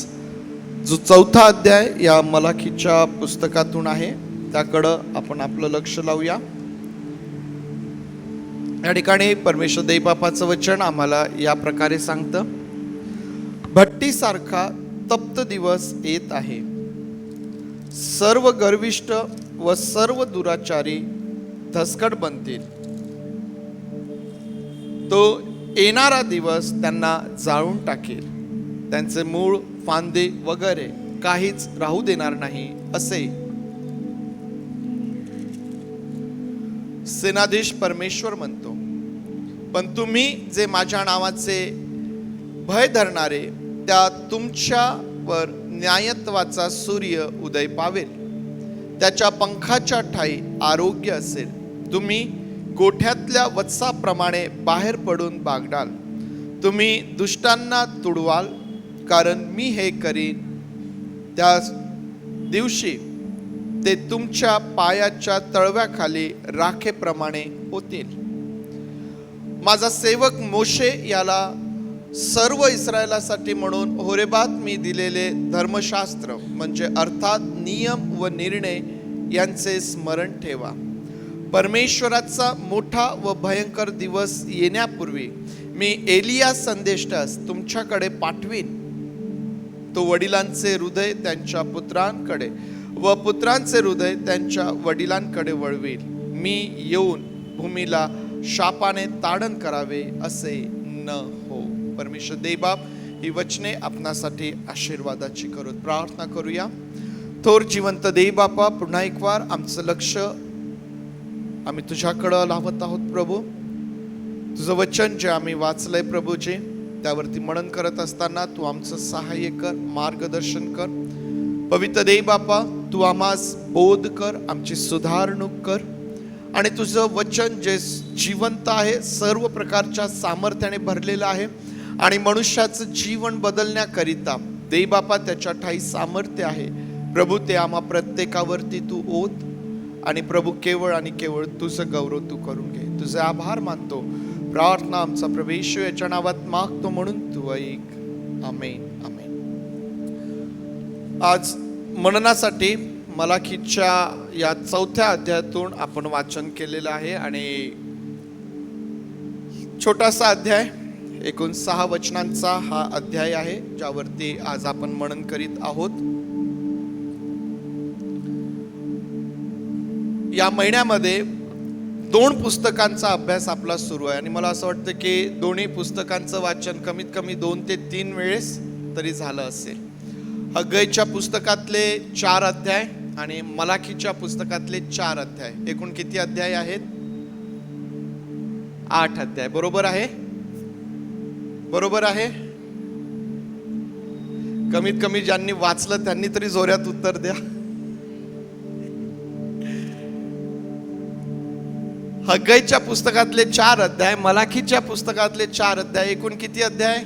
जो 4था अध्याय या मलाकीच्या पुस्तकातून आहे त्याकडं आपण आपलं लक्ष लावूया. या ठिकाणी परमेश्वर देवबापाचं वचन आम्हाला या प्रकारे सांगतं, भट्टीसारखा तप्त दिवस येत आहे. सर्व गर्विष्ठ व सर्व दुराचारी धसकट बनतील. तो येणारा दिवस त्यांना जाळून टाकेल. त्यांचे मूळ, फांदे वगैरे काहीच राहू देणार नाही असे सेनाधीश परमेश्वर म्हणतो. पण तुम्ही जे माझ्या नावाचे भय धरणारे, त्या तुमच्यावर न्यायत्वाचा सूर्य उदय पावेल. त्याच्या पंखाच्या ठाई आरोग्य असेल. तुम्ही गोठ्यातल्या वत्साप्रमाणे बाहेर पडून बागडाल. तुम्ही दुष्टांना तुडवाल, कारण मी हे करीन. त्या दिवशी ते तुमच्या पायाच्या तळव्याखाली राखेप्रमाणे होतील. माझा सेवक मोशे याला सर्व इस्रायलासाठी म्हणून होरेबात मी दिलेले धर्मशास्त्र म्हणजे अर्थात नियम व निर्णय यांचे स्मरण ठेवा. परमेश्वराचा मोठा व भयंकर दिवस येण्यापूर्वी मी एलिया संदेष्टास तुमच्याकडे पाठवीन. तो वडिलांचे हृदय त्यांच्या पुत्रांकडे व पुत्रांचे हृदय त्यांच्या वडिलांकडे वळवेल. मी येऊन भूमीला शापाने ताडण करावे असे न हो. परमेश्वर देवबाप ही वचने आपणासाठी आशीर्वादाची करून प्रार्थना करूया. थोर जिवंत देवबापा, पुन्हा एक वार आमचं लक्ष आम्ही तुझ्याकडं लावत आहोत प्रभू. तुझं वचन जे आम्ही वाचलंय प्रभूचे त्यावरती मनन करत असताना तू आमचं सहाय्य कर, मार्गदर्शन कर. पवित्र देवबापा, तू आम्हास बोध कर, आमची सुधारणूक कर. आणि तुझं वचन जे जिवंत आहे, सर्व प्रकारच्या सामर्थ्याने भरलेलं आहे आणि मनुष्याचं जीवन बदलण्याकरिता देवबापा त्याच्या ठाई सामर्थ्य आहे प्रभू. ते आम्हा प्रत्येकावरती तू ओत आणि प्रभू केवळ आणि केवळ तुझं गौरव तू करून घे. तुझे आभार मानतो. प्रार्थना आमचा प्रभू याच्या नावात मागतो म्हणून तू ऐक. आमेन, आमेन. आज मननासाठी मलाकीच्या या 4थ्या अध्यायातून आपण वाचन केलेलं आहे आणि छोटासा अध्याय, एकूण 6 वचनांचा हा अध्याय आहे ज्यावरती आज आपण मनन करीत आहोत. या महिन्यामध्ये 2 पुस्तकांचा अभ्यास आपला सुरू आहे आणि मला असं वाटतं की दोन्ही पुस्तकांचं वाचन कमीत कमी 2 ते 3 वेळेस तरी झालं असेल. हग्गईच्या पुस्तकातले 4 अध्याय आणि मलाकीच्या पुस्तकातले 4 अध्याय, एकूण किती अध्याय आहेत? 8 अध्याय. बरोबर आहे? बरोबर आहे? कमीत कमी ज्यांनी वाचलं त्यांनी तरी जोरात उत्तर द्या. हग्गईच्या पुस्तकातले 4 अध्याय, मलाकीच्या पुस्तकातले 4 अध्याय, एकूण किती अध्याय?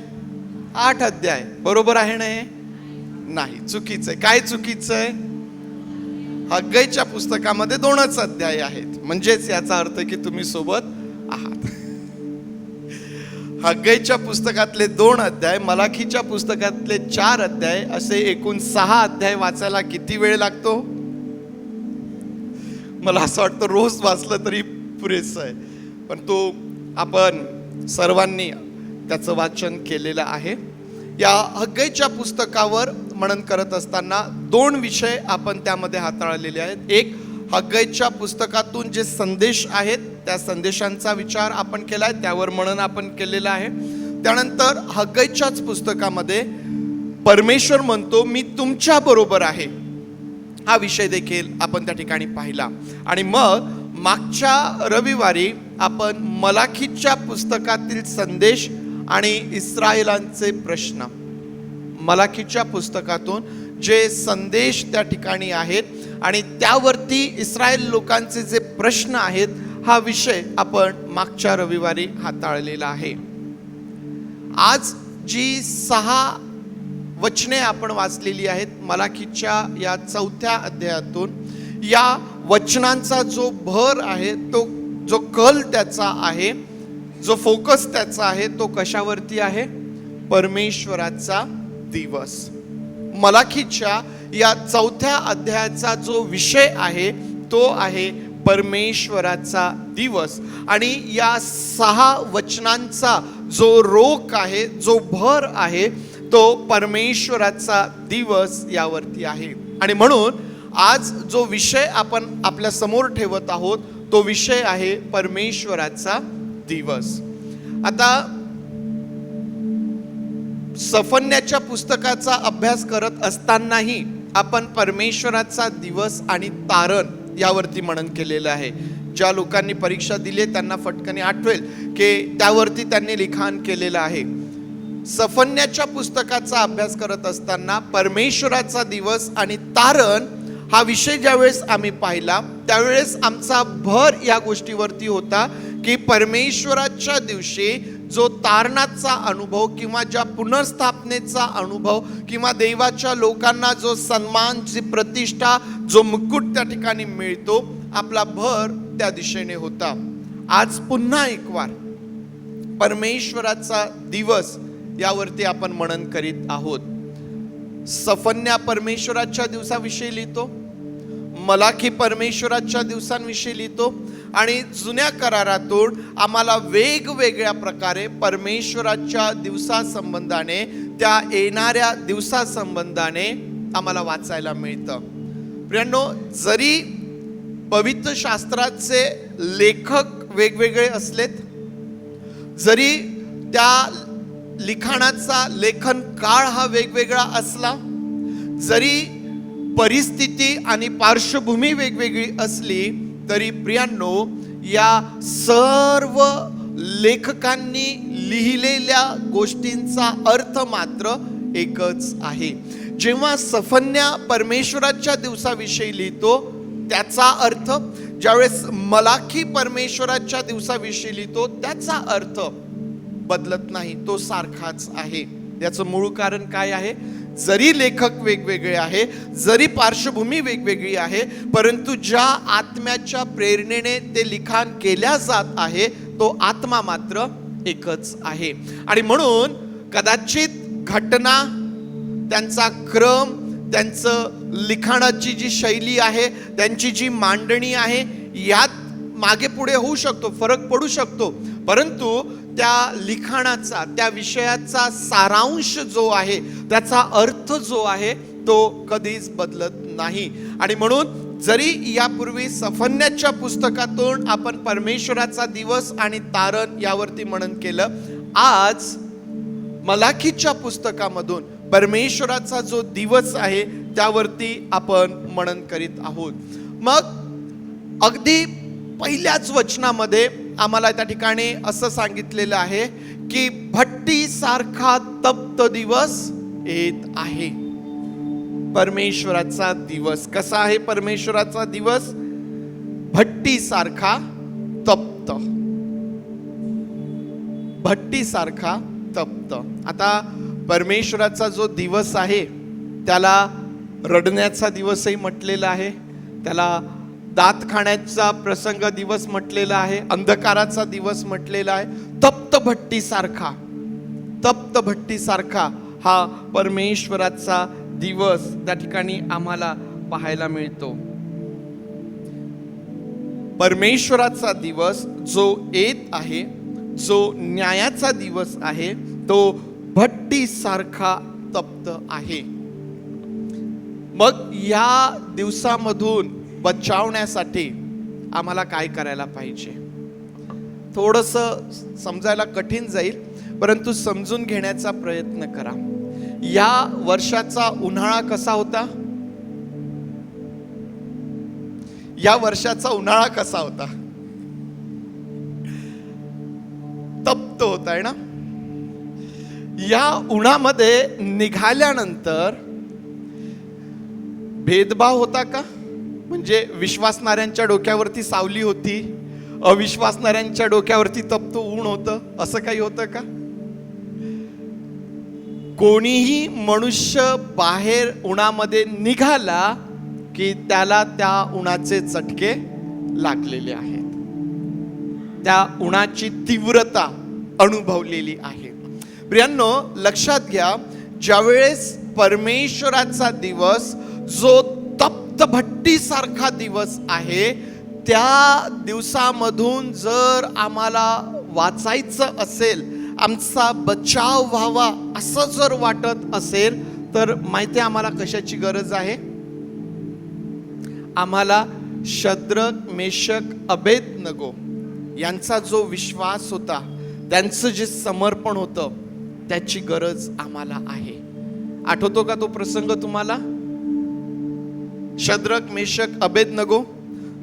8 अध्याय. बरोबर आहे ना? हे नाही, चुकीचं आहे. काय चुकीचं आहे? हग्गईच्या पुस्तकामध्ये 2च अध्याय आहेत, म्हणजेच याचा अर्थ की तुम्ही सोबत आहात. हग्गईच्या पुस्तकातले 2 अध्याय, मलाकीच्या पुस्तकातले 4 अध्याय, असे एकूण 6 अध्याय वाचायला किती वेळ लागतो? मला असं वाटतं रोज वाचलं तरी पुरेसं आहे, पण तो आपण सर्वांनी त्याचं वाचन केलेलं आहे. या हग्गईच्या पुस्तकावर मनन करत असताना 2 विषय आपण त्यामध्ये हाताळलेले आहेत. एक, हग्गईच्या पुस्तकातून जे संदेश आहेत त्या संदेशांचा विचार आपण केलाय, त्यावर मनन आपण केलेलं आहे. त्यानंतर हग्गईच्याच पुस्तकामध्ये परमेश्वर म्हणतो मी तुमच्या बरोबर आहे, हा विषय देखील आपण त्या ठिकाणी पाहिला. आणि मग मागच्या रविवारी आपण मलाखीच्या पुस्तकातील संदेश आणि इस्रायलांचे प्रश्न, मलाखीच्या पुस्तकातून जे संदेश त्या ठिकाणी आहेत आणि त्यावरती इस्रायल लोकांचे जे प्रश्न आहेत, हा विषय आपण मागच्या रविवारी हाताळलेला आहे. आज जी 6 वचने आपण वाचलेली आहेत मलाखीच्या या 4थ्या अध्यायातून, या वचनांचा जो भर आहे, तो जो कल त्याचा आहे, जो फोकस त्याचा आहे, तो कशावरती आहे? परमेश्वराचा दिवस. मलाखीच्या या 4थ्या अध्यायाचा जो विषय आहे तो आहे परमेश्वराचा दिवस. आणि या 6 वचनांचा जो रोख आहे, जो भर आहे, तो परमेश्वराचा दिवस यावरती आहे. आणि म्हणून आज जो विषय आपण आपल्या समोर ठेवत आहोत तो विषय आहे परमेश्वराचा दिवस. आता सफन्याच्या पुस्तकाचा अभ्यास करत असतानाही आपण परमेश्वराचा दिवस आणि तारण यावरती मनन केलेलं आहे. ज्या लोकांनी परीक्षा दिली त्यांना फटकने आठवेल की त्यावरती त्यांनी लिखाण केलेलं आहे. सफन्याच्या पुस्तकाचा अभ्यास करत असताना परमेश्वराचा दिवस आणि तारण हा विषय ज्यावेळेस आम्ही पाहिला त्यावेळेस आमचा भर या गोष्टीवरती होता की परमेश्वराच्या दिवशी जो तारणाचा अनुभव किंवा ज्या पुनर्स्थापनेचा अनुभव किंवा देवाच्या लोकांना जो सन्मान, जी प्रतिष्ठा, जो मुकुट त्या ठिकाणी मिळतो, आपला भर त्या दिशेने होता. आज पुन्हा एक वार परमेश्वराचा दिवस यावरती आपण मनन करीत आहोत. सफन्या परमेश्वराच्या दिवसाविषयी लिहितो, मलाखी परमेश्वराच्या दिवसांविषयी लिहितो आणि जुन्या करारातून आम्हाला वेगवेगळ्या प्रकारे परमेश्वराच्या दिवसासंबंधाने, त्या येणाऱ्या दिवसासंबंधाने आम्हाला वाचायला मिळतं. प्रियांनो, जरी पवित्र शास्त्राचे लेखक वेगवेगळे असलेत, जरी त्या लिखाणाचा लेखन काळ हा वेगवेगळा असला, जरी परिस्थिती आणि पार्श्वभूमी वेगवेगळी असली, तरी प्रियांनो, या सर्व लेखकांनी लिहिलेल्या गोष्टींचा अर्थ मात्र एकच आहे. जेव्हा सफन्या परमेश्वराच्या दिवसाविषयी लिहितो त्याचा अर्थ, ज्यावेळेस मलाखी परमेश्वराच्या दिवसाविषयी लिहितो त्याचा अर्थ बदलत नाही, तो सारखाच आहे. याचं मूळ कारण काय आहे? जरी लेखक वेगवेगळे आहे, जरी पार्श्वभूमी वेगवेगळी आहे, परंतु ज्या आत्म्याच्या प्रेरणेने ते लिखाण केल्या जात आहे तो आत्मा मात्र एकच आहे. आणि म्हणून कदाचित घटना, त्यांचा क्रम, त्यांचं लिखाणाची जी शैली आहे, त्यांची जी मांडणी आहे, यात मागे पुढे होऊ शकतो, फरक पडू शकतो, परंतु त्या लिखाणाचा, त्या विषयाचा सारांश जो आहे, त्याचा अर्थ जो आहे तो कधीच बदलत नाही. आणि म्हणून जरी यापूर्वी सफन्याच्या पुस्तकातून आपण परमेश्वराचा दिवस आणि तारण यावरती मनन केलं, आज मलाखीच्या पुस्तकामधून परमेश्वराचा जो दिवस आहे त्यावरती आपण मनन करीत आहोत. मग अगदी पहिल्याच वचनामध्ये आम्हाला त्या ठिकाणी असं सांगितलेलं आहे की भट्टीसारखा तप्त दिवस येत आहे. परमेश्वराचा दिवस कसा आहे? परमेश्वराचा दिवस भट्टीसारखा तप्त, भट्टीसारखा तप्त. आता परमेश्वराचा जो दिवस आहे त्याला रडण्याचा दिवसही म्हटलेला आहे, त्याला दात खाण्याचा प्रसंग दिवस म्हटलेला आहे, अंधकाराचा दिवस म्हटलेला आहे. तप्त भट्टीसारखा, तप्त भट्टीसारखा हा परमेश्वराचा दिवस त्या ठिकाणी आम्हाला पाहायला मिळतो. परमेश्वराचा दिवस जो येत आहे, जो न्यायाचा दिवस आहे, तो भट्टीसारखा तप्त आहे. मग या दिवसामधून बचावण्यासाठी आम्हाला काय करायला पाहिजे? थोडंसं समजायला कठीण जाईल, परंतु समजून घेण्याचा प्रयत्न करा. या वर्षाचा उन्हाळा कसा होता? या वर्षाचा उन्हाळा कसा होता? तप्त होत आहे ना. या उन्हामध्ये निघाल्यानंतर भेदभाव होता का? म्हणजे विश्वासणाऱ्यांच्या डोक्यावरती सावली होती, अविश्वासणाऱ्यांच्या डोक्यावरती तप्त ऊन होतं, असं काही होतं का? कोणीही मनुष्य बाहेर उन्हामध्ये निघाला की त्याला त्या उन्हाचे चटके लागलेले आहेत, त्या उन्हाची तीव्रता अनुभवलेली आहे. प्रियांनो, लक्षात घ्या, ज्यावेळेस परमेश्वराचा दिवस जो तप्त भट्टीसारखा दिवस आहे, त्या दिवसामधून जर आम्हाला वाचायचं असेल, आमचा बचाव व्हावा असं जर वाटत असेल, तर माहिती आहे आम्हाला कशाची गरज आहे? आम्हाला शद्रक, मेशक, अबेदनगो यांचा जो विश्वास होता, त्यांचं जे समर्पण होतं, त्याची गरज आम्हाला आहे. आठवतो का तो प्रसंग तुम्हाला? शद्रक, मेशक, अबेदनगो,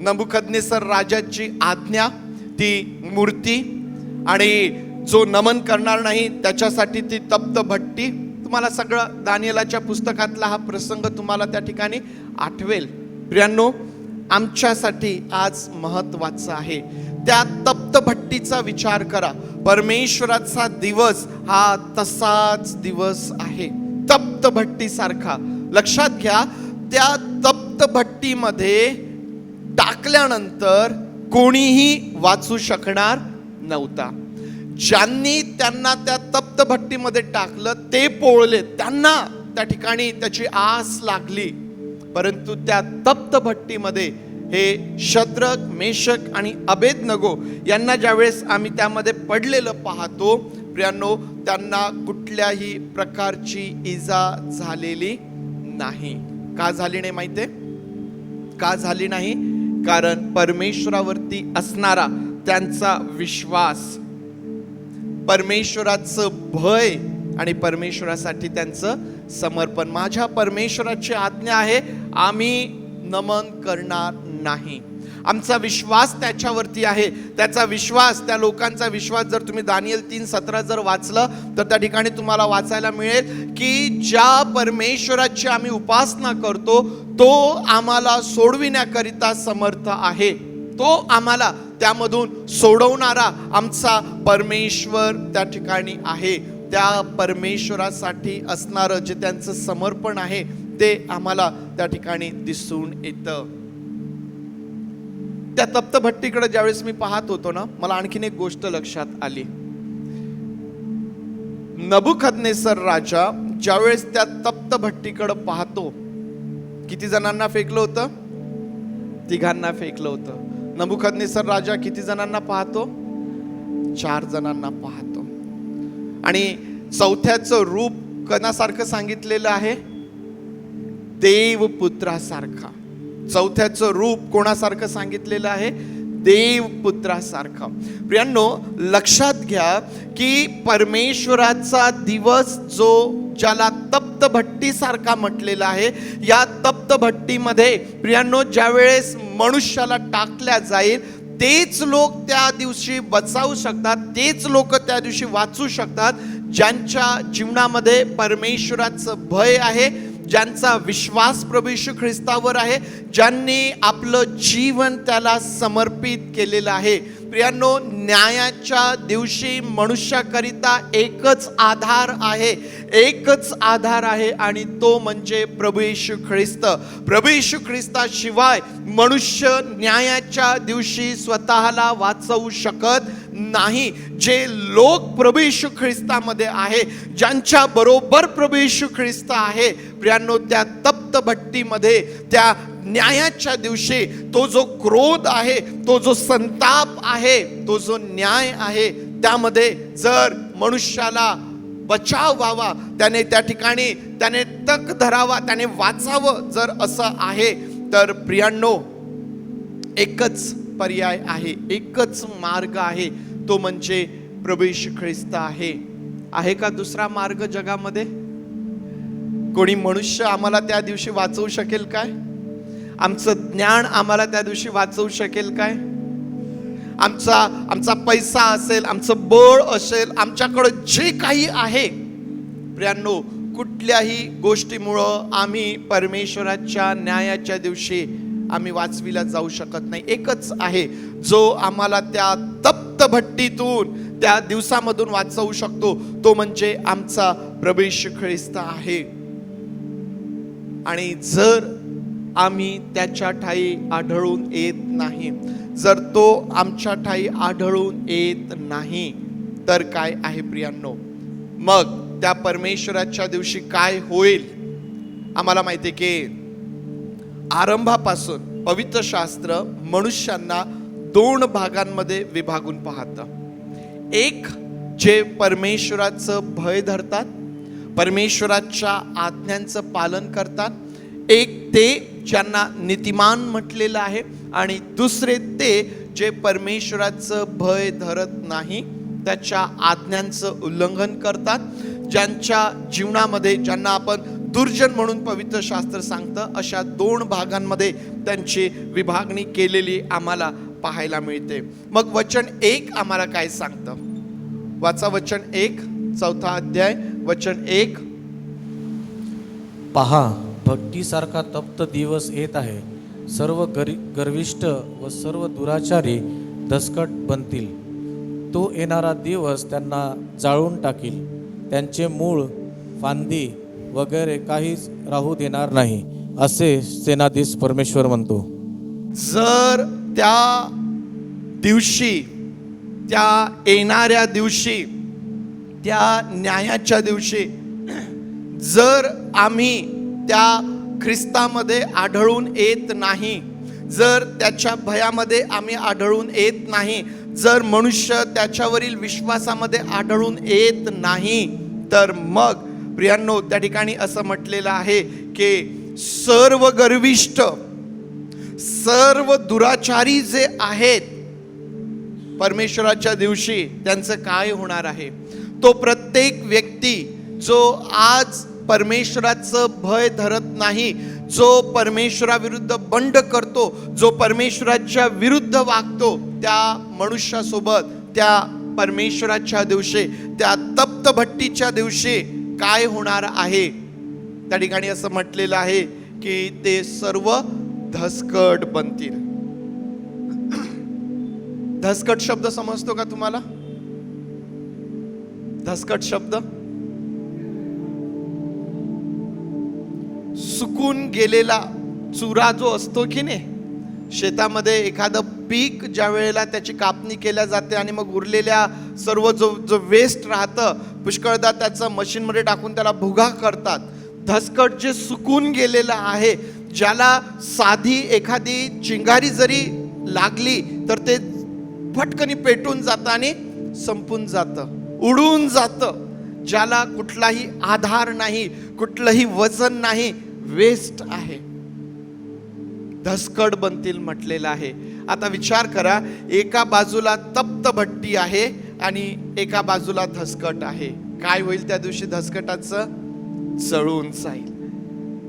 नबुकदनेसर राजाची आज्ञा, ती मूर्ती आणि जो नमन करणार नाही त्याच्यासाठी ती तप्त भट्टी. तुम्हाला सगळं दानिएलाच्या पुस्तकातला हा प्रसंग तुम्हाला त्या ठिकाणी आठवेल. प्रियांनो, आमच्यासाठी आज महत्वाचं आहे त्या तप्त भट्टीचा विचार करा. परमेश्वराचा दिवस हा तसाच दिवस आहे, तप्त भट्टीसारखा. लक्षात घ्या, त्या तप्त भट्टीमध्ये टाकल्यानंतर कोणीही वाचू शकणार नव्हता. ज्यांनी त्यांना त्या तप्त भट्टीमध्ये टाकलं ते पोळले, त्यांना त्या ठिकाणी त्याची आस लागली. परंतु त्या तप्त भट्टीमध्ये हे शद्रक, मेशक आणि अबेदनगो यांना ज्यावेळेस आम्ही त्यामध्ये पडलेलं पाहतो, प्रियांनो, त्यांना कुठल्याही प्रकारची इजा झालेली नाही. का झाली नाही माहितीये? का झाली नाही? कारण परमेश्वरावरती असणारा त्यांचा विश्वास, परमेश्वराचं भय आणि परमेश्वरासाठी त्यांचं समर्पण. माझ्या परमेश्वराची आज्ञा आहे, आम्ही नमन करणार नाही. आमचा विश्वास त्याच्यावरती आहे. त्याचा विश्वास, त्या लोकांचा विश्वास जर तुम्ही दानिएल 3:17 जर वाचलं तर त्या ठिकाणी तुम्हाला वाचायला मिळेल की ज्या परमेश्वराची आम्ही उपासना करतो तो आम्हाला सोडविण्याकरिता समर्थ आहे, तो आम्हाला त्यामधून सोडवणारा आमचा परमेश्वर त्या ठिकाणी आहे. त्या परमेश्वरासाठी असणारं जे त्यांचं समर्पण आहे ते आम्हाला त्या ठिकाणी दिसून येतं. त्या तप्त भट्टीकडे ज्यावेळेस मी पाहत होतो ना, मला आणखीन एक गोष्ट लक्षात आली. नबुकदनेसर राजा ज्यावेळेस त्या तप्त भट्टीकडे पाहतो, किती जणांना फेकलं होतं? 3 फेकलं होतं. नबुकदनेसर राजा किती जणांना पाहतो? 4 जणांना पाहतो. आणि चौथ्याचं रूप कणासारखं सांगितलेलं आहे? देवपुत्रासारखा. चौथ्याचं रूप कोणासारखं सांगितलेलं आहे? देवपुत्रासारखं. प्रियांनो, लक्षात घ्या की परमेश्वराचा दिवस जो ज्याला तप्त भट्टीसारखा म्हटलेला आहे, या तप्त भट्टीमध्ये प्रियांनो ज्यावेळेस मनुष्याला टाकल्या जाईल तेच लोक त्या दिवशी बचावू शकतात, तेच लोक त्या दिवशी वाचू शकतात, ज्यांच्या जीवनामध्ये परमेश्वराचं भय आहे, ज्यांचा विश्वास प्रभू येशू ख्रिस्तावर आहे, ज्यांनी आपलं जीवन त्याला समर्पित केलेलं आहे. प्रियांनो, न्यायाच्या दिवशी मनुष्याकरिता एकच आधार आहे, एकच आधार आहे आणि तो म्हणजे प्रभू येशू ख्रिस्त. प्रभू येशू ख्रिस्ताशिवाय मनुष्य न्यायाच्या दिवशी स्वतःला वाचवू शकत नाही. जे लोक प्रभू येशू ख्रिस्तामध्ये आहे, ज्यांच्या बरोबर प्रभू येशू ख्रिस्त आहे, प्रियांनो, त्या तप्त भट्टीमध्ये त्या न्यायाच्या दिवशी तो जो क्रोध आहे, तो जो संताप आहे, तो जो न्याय आहे, त्यामध्ये जर मनुष्याला बचाव व्हावा, त्याने त्या ठिकाणी त्याने तक धरावा, त्याने वाचावं जर असं आहे, तर प्रियांनो एकच पर्याय आहे, एकच मार्ग आहे, तो म्हणजे प्रभू येशू ख्रिस्त आहे. आहे का दुसरा मार्ग जगामध्ये? कोणी मनुष्य आम्हाला त्या दिवशी वाचवू शकेल काय? आमचं ज्ञान आम्हाला त्या दिवशी वाचवू शकेल काय? आमचा पैसा असेल, आमचं बळ असेल, आमच्याकडं जे काही आहे प्रियांनो, कुठल्याही गोष्टीमुळं आम्ही परमेश्वराच्या न्यायाच्या दिवशी आम्ही वाचविला जाऊ शकत नाही. एकच आहे जो आम्हाला त्या तप्त भट्टीतून, त्या दिवसामधून वाचवू शकतो, तो म्हणजे आमचा प्रभू येशू ख्रिस्त आहे. आणि जर आम्ही त्याच्या ठाई आढळून येत नाही, जर तो आमच्या ठाई आढळून येत नाही, तर काय आहे प्रियांनो, मग त्या परमेश्वराच्या दिवशी काय होईल? आम्हाला माहिती आहे की आरंभापासून पवित्र शास्त्र मनुष्यांना 2 भागांमध्ये विभागून पाहतं. एक, जे परमेश्वराचं भय धरतात, परमेश्वराच्या आज्ञांचं पालन करतात. एक ते ज्यांना नीतिमान म्हटलेलं आहे, आणि दुसरे ते जे परमेश्वराचं भय धरत नाही, त्याच्या आज्ञांचं उल्लंघन करतात, ज्यांच्या जीवनामध्ये, ज्यांना आपण दुर्जन म्हणून पवित्र शास्त्र सांगतं, अशा 2 भागांमध्ये त्यांची विभागणी केलेली आम्हाला पाहायला मिळते. मग वचन 1 आम्हाला काय सांगतं? वाचा वचन 1, 4 अध्याय, वचन 1. पहा, भट्टीसारखा तप्त दिवस येत आहे. सर्व गर्विष्ठ व सर्व दुराचारी दसकट बनतील. तो येणारा दिवस त्यांना जाळून टाकील. त्यांचे मूळ, फांदी वगैरे काहीच राहू देणार नाही, असे सेनाधीश परमेश्वर म्हणतो. जर त्या दिवशी, त्या येणाऱ्या दिवशी, त्या न्यायाच्या दिवशी जर आम्ही त्या ख्रिस्तामध्ये आढळून येत नाही, जर त्याच्या भयामध्ये आम्ही आढळून येत नाही, जर मनुष्य त्याच्यावरील विश्वासामध्ये आढळून येत नाही, तर मग प्रियांनो, त्या ठिकाणी असं म्हटलेलं आहे की सर्व गर्विष्ठ, सर्व दुराचारी जे आहेत, परमेश्वराच्या दिवशी त्यांचं काय होणार आहे? तो प्रत्येक व्यक्ती जो आज परमेश्वराचं भय धरत नाही, जो परमेश्वराविरुद्ध बंड करतो, जो परमेश्वराच्या विरुद्ध वागतो, त्या मनुष्यासोबत त्या परमेश्वराच्या दिवशी, त्या तप्त भट्टीच्या दिवशी काय होणार आहे? त्या ठिकाणी असं म्हटलेलं आहे की ते सर्व धसकट बनतील. धसकट शब्द समजतो का तुम्हाला? धसकट शब्द सुकून गेलेला चुरा जो असतो की नाही, शेतामध्ये एखादं पीक ज्या वेळेला त्याची कापणी केल्या जाते आणि मग उरलेल्या सर्व जो वेस्ट राहतं, पुष्कळदा त्याचं मशीनमध्ये टाकून त्याला भुगा करतात. धसकट जे सुकून गेलेलं आहे, ज्याला साधी एखादी चिंगारी जरी लागली तर ते फटकनी पेटून जातं आणि संपून जातं, उडून जातं, ज्याला कुठलाही आधार नाही, कुठलंही वजन नाही, वेस्ट आहे, धसकट बनतील म्हटलेलं आहे. आता विचार करा, एका बाजूला तप्त भट्टी आहे आणि एका बाजूला धसकट आहे. काय होईल त्या दिवशी? धसकटाचं जळून जाईल.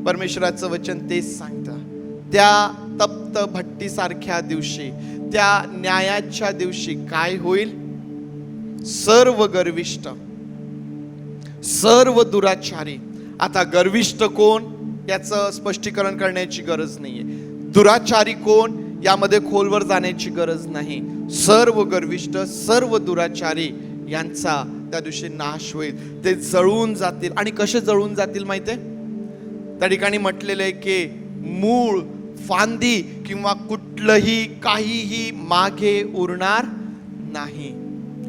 परमेश्वराचं वचन तेच सांगतं. त्या तप्त भट्टीसारख्या दिवशी, त्या न्यायाच्या दिवशी काय होईल? सर्व गर्विष्ठ, सर्व दुराचारी. आता गर्विष्ठ कोण याचं स्पष्टीकरण करण्याची गरज नाहीये. दुराचारी कोण यामध्ये खोलवर जाण्याची गरज नाही. सर्व गर्विष्ठ, सर्व दुराचारी यांचा त्या दिवशी नाश होईल. ते जळून जातील. आणि कसे जळून जातील माहितीये? त्या ठिकाणी म्हटलेलं आहे की मूळ, फांदी किंवा कुठलंही काहीही मागे उरणार नाही,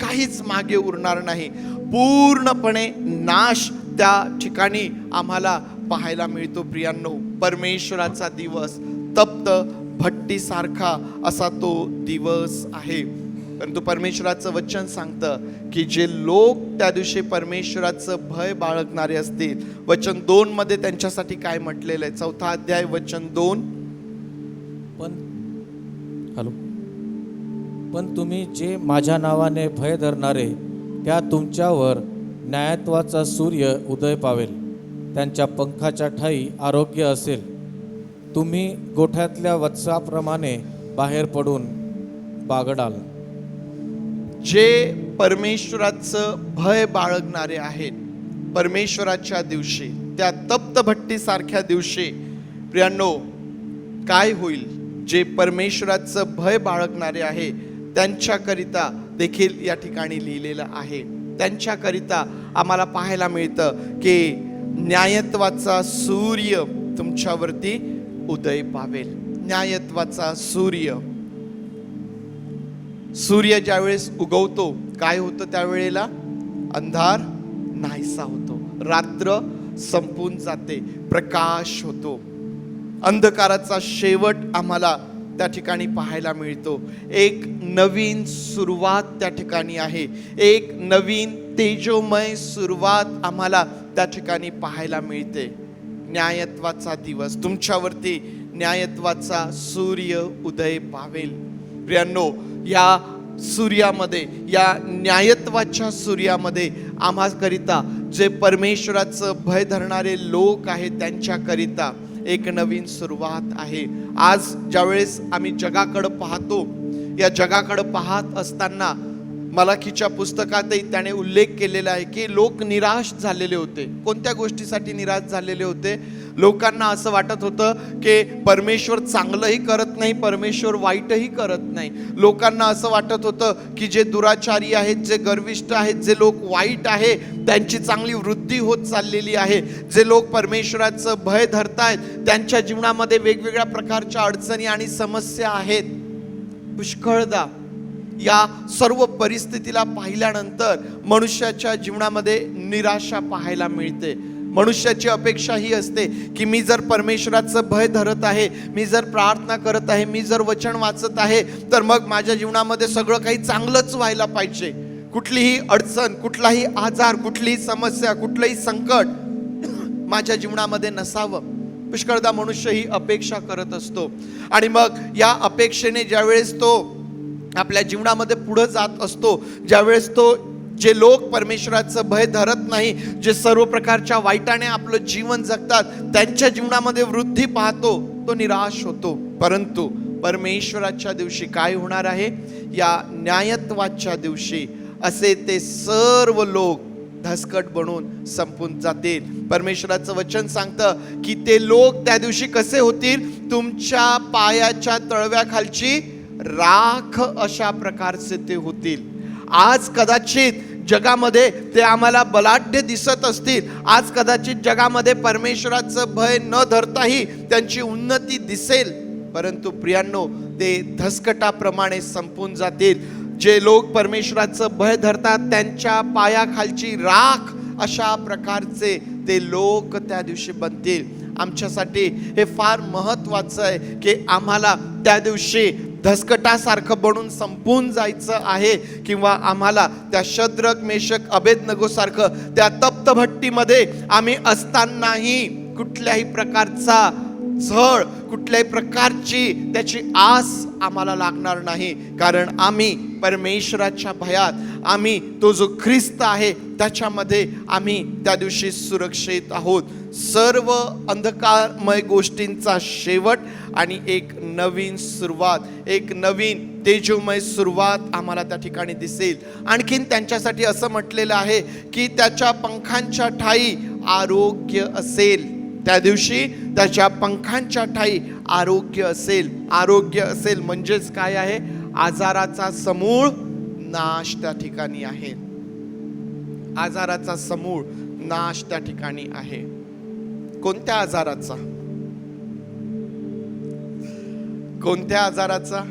काहीच मागे उरणार नाही. पूर्णपणे नाश त्या ठिकाणी आम्हाला पाहायला मिळतो. प्रियांनो, परमेश्वराचा दिवस तप्त भट्टीसारखा असा तो दिवस आहे. परंतु परमेश्वराचं वचन सांगतं की जे लोक त्या दिवशी परमेश्वराचं भय बाळगणारे असतील, वचन 2 मध्ये त्यांच्यासाठी काय म्हटलेलं आहे? 4 अध्याय वचन 2. पण तुम्ही जे माझ्या नावाने भय धरणारे, त्या तुमच्यावर न्यायत्वाचा सूर्य उदय पावेल. त्यांच्या पंखाच्या ठाई आरोग्य असेल. तुम्ही गोठ्यातल्या वत्साप्रमाणे बाहेर पडून बागडाल. जे परमेश्वराचं भय बाळगणारे आहेत, परमेश्वराच्या दिवशी, त्या तप्त भट्टीसारख्या दिवशी प्रियांनो काय होईल? जे परमेश्वराचं भय बाळगणारे आहे त्यांच्याकरिता देखील या ठिकाणी लिहिलेलं आहे. त्यांच्याकरिता आम्हाला पाहायला मिळतं की न्यायत्वाचा सूर्य तुमच्यावरती उदय पावेल. न्यायत्वाचा सूर्य ज्यावेळेस उगवतो काय होतं? त्यावेळेला अंधार नाहीसा होतो, रात्र संपून जाते, प्रकाश होतो. अंधकाराचा शेवट आम्हाला त्या ठिकाणी पाहायला मिळतो. एक नवीन सुरुवात त्या ठिकाणी आहे, एक नवीन तेजोमय सुरुवात आम्हाला त्या ठिकाणी पाहायला मिळते. न्यायत्वाचा दिवस, तुमच्यावरती न्यायत्वाचा सूर्य उदय पावेल. प्रियांनो, या सूर्यामध्ये, या न्यायत्वाच्या सूर्यामध्ये आम्हाकरिता, जे परमेश्वराचं भय धरणारे लोक आहेत त्यांच्याकरिता एक नवीन सुरुवात आहे. आज ज्यावेळेस आम्ही जगाकडं पाहतो, या जगाकडं पाहत असताना मलाखीच्या पुस्तकातही त्याने उल्लेख केलेला आहे की लोक निराश झालेले होते. कोणत्या गोष्टीसाठी निराश झालेले होते? लोकांना असं वाटत होतं की परमेश्वर चांगलंही करत नाही, परमेश्वर वाईटही करत नाही. लोकांना असं वाटत होतं की जे दुराचारी आहेत, जे गर्विष्ठ आहेत, जे लोक वाईट आहे त्यांची चांगली वृद्धी होत चाललेली आहे. जे लोक परमेश्वराचं भय धरतायत त्यांच्या जीवनामध्ये वेगवेगळ्या प्रकारच्या अडचणी आणि समस्या आहेत. पुष्कळदा या सर्व परिस्थितीला पाहिल्यानंतर मनुष्याच्या जीवनामध्ये निराशा पाहायला मिळते. मनुष्याची अपेक्षा ही असते की मी जर परमेश्वराचं भय धरत आहे, मी जर प्रार्थना करत आहे, मी जर वचन वाचत आहे, तर मग माझ्या जीवनामध्ये सगळं काही चांगलंच व्हायला पाहिजे. कुठलीही अडचण, कुठलाही आजार, कुठलीही समस्या, कुठलंही संकट माझ्या जीवनामध्ये नसावं. पुष्कळदा मनुष्य ही अपेक्षा करत असतो आणि मग या अपेक्षेने ज्यावेळेस तो आपल्या जीवनामध्ये पुढे जात असतो, ज्यावेळेस तो, जे लोक परमेश्वराचं भय धरत नाही, जे सर्व प्रकारच्या वाईटाने आपलं जीवन जगतात, त्यांच्या जीवनामध्ये वृद्धी पाहतो, तो निराश होतो. परंतु परमेश्वराच्या दिवशी काय होणार आहे? या न्यायत्वाच्या दिवशी असे ते सर्व लोक धसकट बनून संपून जातील. परमेश्वराचं वचन सांगतं की ते लोक त्या दिवशी कसे होतील? तुमच्या पायाच्या तळव्याखालची राख अशा प्रकारचे ते होतील. आज कदाचित जगामध्ये ते आम्हाला बलाढ्य दिसत असतील, आज कदाचित जगामध्ये परमेश्वराचं भय न धरताही त्यांची उन्नती दिसेल, परंतु प्रियांनो ते धसकटाप्रमाणे संपून जातील. जे लोक परमेश्वराचं भय धरतात त्यांच्या पायाखालची राख अशा प्रकारचे ते लोक त्या दिवशी बनतील. आमच्यासाठी हे फार महत्त्वाचं आहे की आम्हाला त्या दिवशी धसकटासारखं बनून संपून जायचं आहे, किंवा आम्हाला त्या शद्रक, मेषक, अबेदनगो सारखं त्या तप्त भट्टीमध्ये आम्ही असतानाही कुठल्याही प्रकारचा झळ, कुठल्याही प्रकारची त्याची आस आम्हाला लागणार नाही. कारण आम्ही परमेश्वराच्या भयात, आम्ही तो जो ख्रिस्त आहे त्याच्यामध्ये आम्ही त्या दिवशी सुरक्षित आहोत. सर्व अंधकारमय गोष्टींचा शेवट आणि एक नवीन सुरुवात, एक नवीन तेजोमय सुरुवात आम्हाला त्या ठिकाणी दिसेल. आणखीन त्यांच्यासाठी असं म्हटलेलं आहे की त्याच्या पंखांच्या ठाई आरोग्य असेल. त्या दिवशी त्याच्या पंखांच्या ठाई आरोग्य असेल. आरोग्य असेल म्हणजेच काय आहे? आजाराचा समूळ नाश त्या ठिकाणी आहे. आजाराचा समूळ नाश त्या ठिकाणी आहे. कोणत्या आजाराचा? कोणत्या आजाराचा?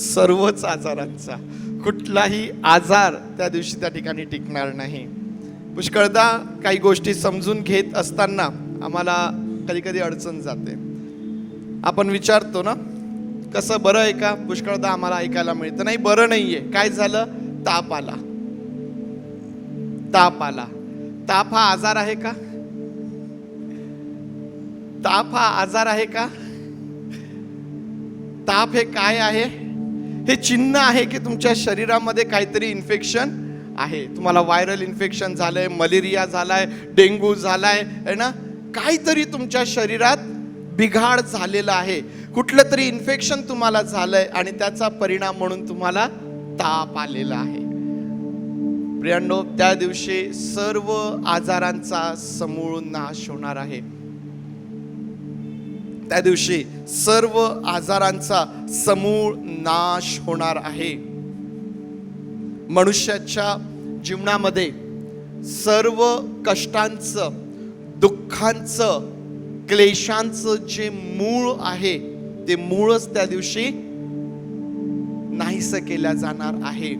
सर्वच आजारांचा. कुठलाही आजार त्या दिवशी त्या ठिकाणी टिकणार नाही. पुष्कळदा काही गोष्टी समजून घेत असताना आम्हाला कधी कधी अडचण जाते. आपण विचारतो ना, कसं, बरं आहे का? पुष्कळदा आम्हाला ऐकायला मिळतं, नाही बरं नाहीये. काय झालं? ताप आला. ताप आला. ताप हा आजार आहे का? ताप हा आजार आहे का? ताप हे काय आहे? हे चिन्ह आहे की तुमच्या शरीरामध्ये काहीतरी इन्फेक्शन आहे. तुम्हाला व्हायरल इन्फेक्शन झालंय, मलेरिया झालाय, डेंग्यू झालाय, है ना? काहीतरी तुमच्या शरीरात बिघाड झालेला आहे, कुठलं तरी इन्फेक्शन तुम्हाला झालंय आणि त्याचा परिणाम म्हणून तुम्हाला ताप आलेला आहे. प्रियांनो, त्या दिवशी सर्व आजारांचा समूळ नाश होणार आहे. त्या दिवशी सर्व आजारांचा समूळ नाश होणार आहे. मनुष्याच्या जीवनामध्ये सर्व कष्टांचं, दुःखांचं, क्लेशांचं जे मूळ आहे ते मूळच त्या दिवशी नाहीसं केल्या जाणार आहे.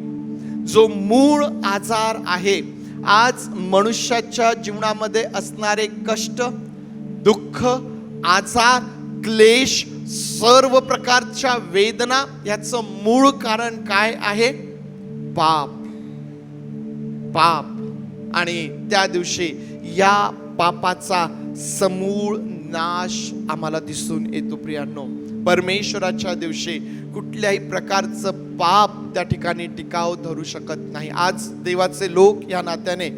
जो मूळ आजार आहे, आज मनुष्याच्या जीवनामध्ये असणारे कष्ट, दुःख, आजार, क्लेश, सर्व प्रकारच्या वेदना, याचं मूळ कारण काय आहे? पाप. पाप. आणि त्या दिवशी या पापाचा समूळ नाश आम्हाला दिसून येतो. प्रियांनो, परमेश्वराच्या दिवशी कुठल्याही प्रकारचं पाप त्या ठिकाणी टिकाव धरू शकत नाही. आज देवाचे लोक या नात्याने,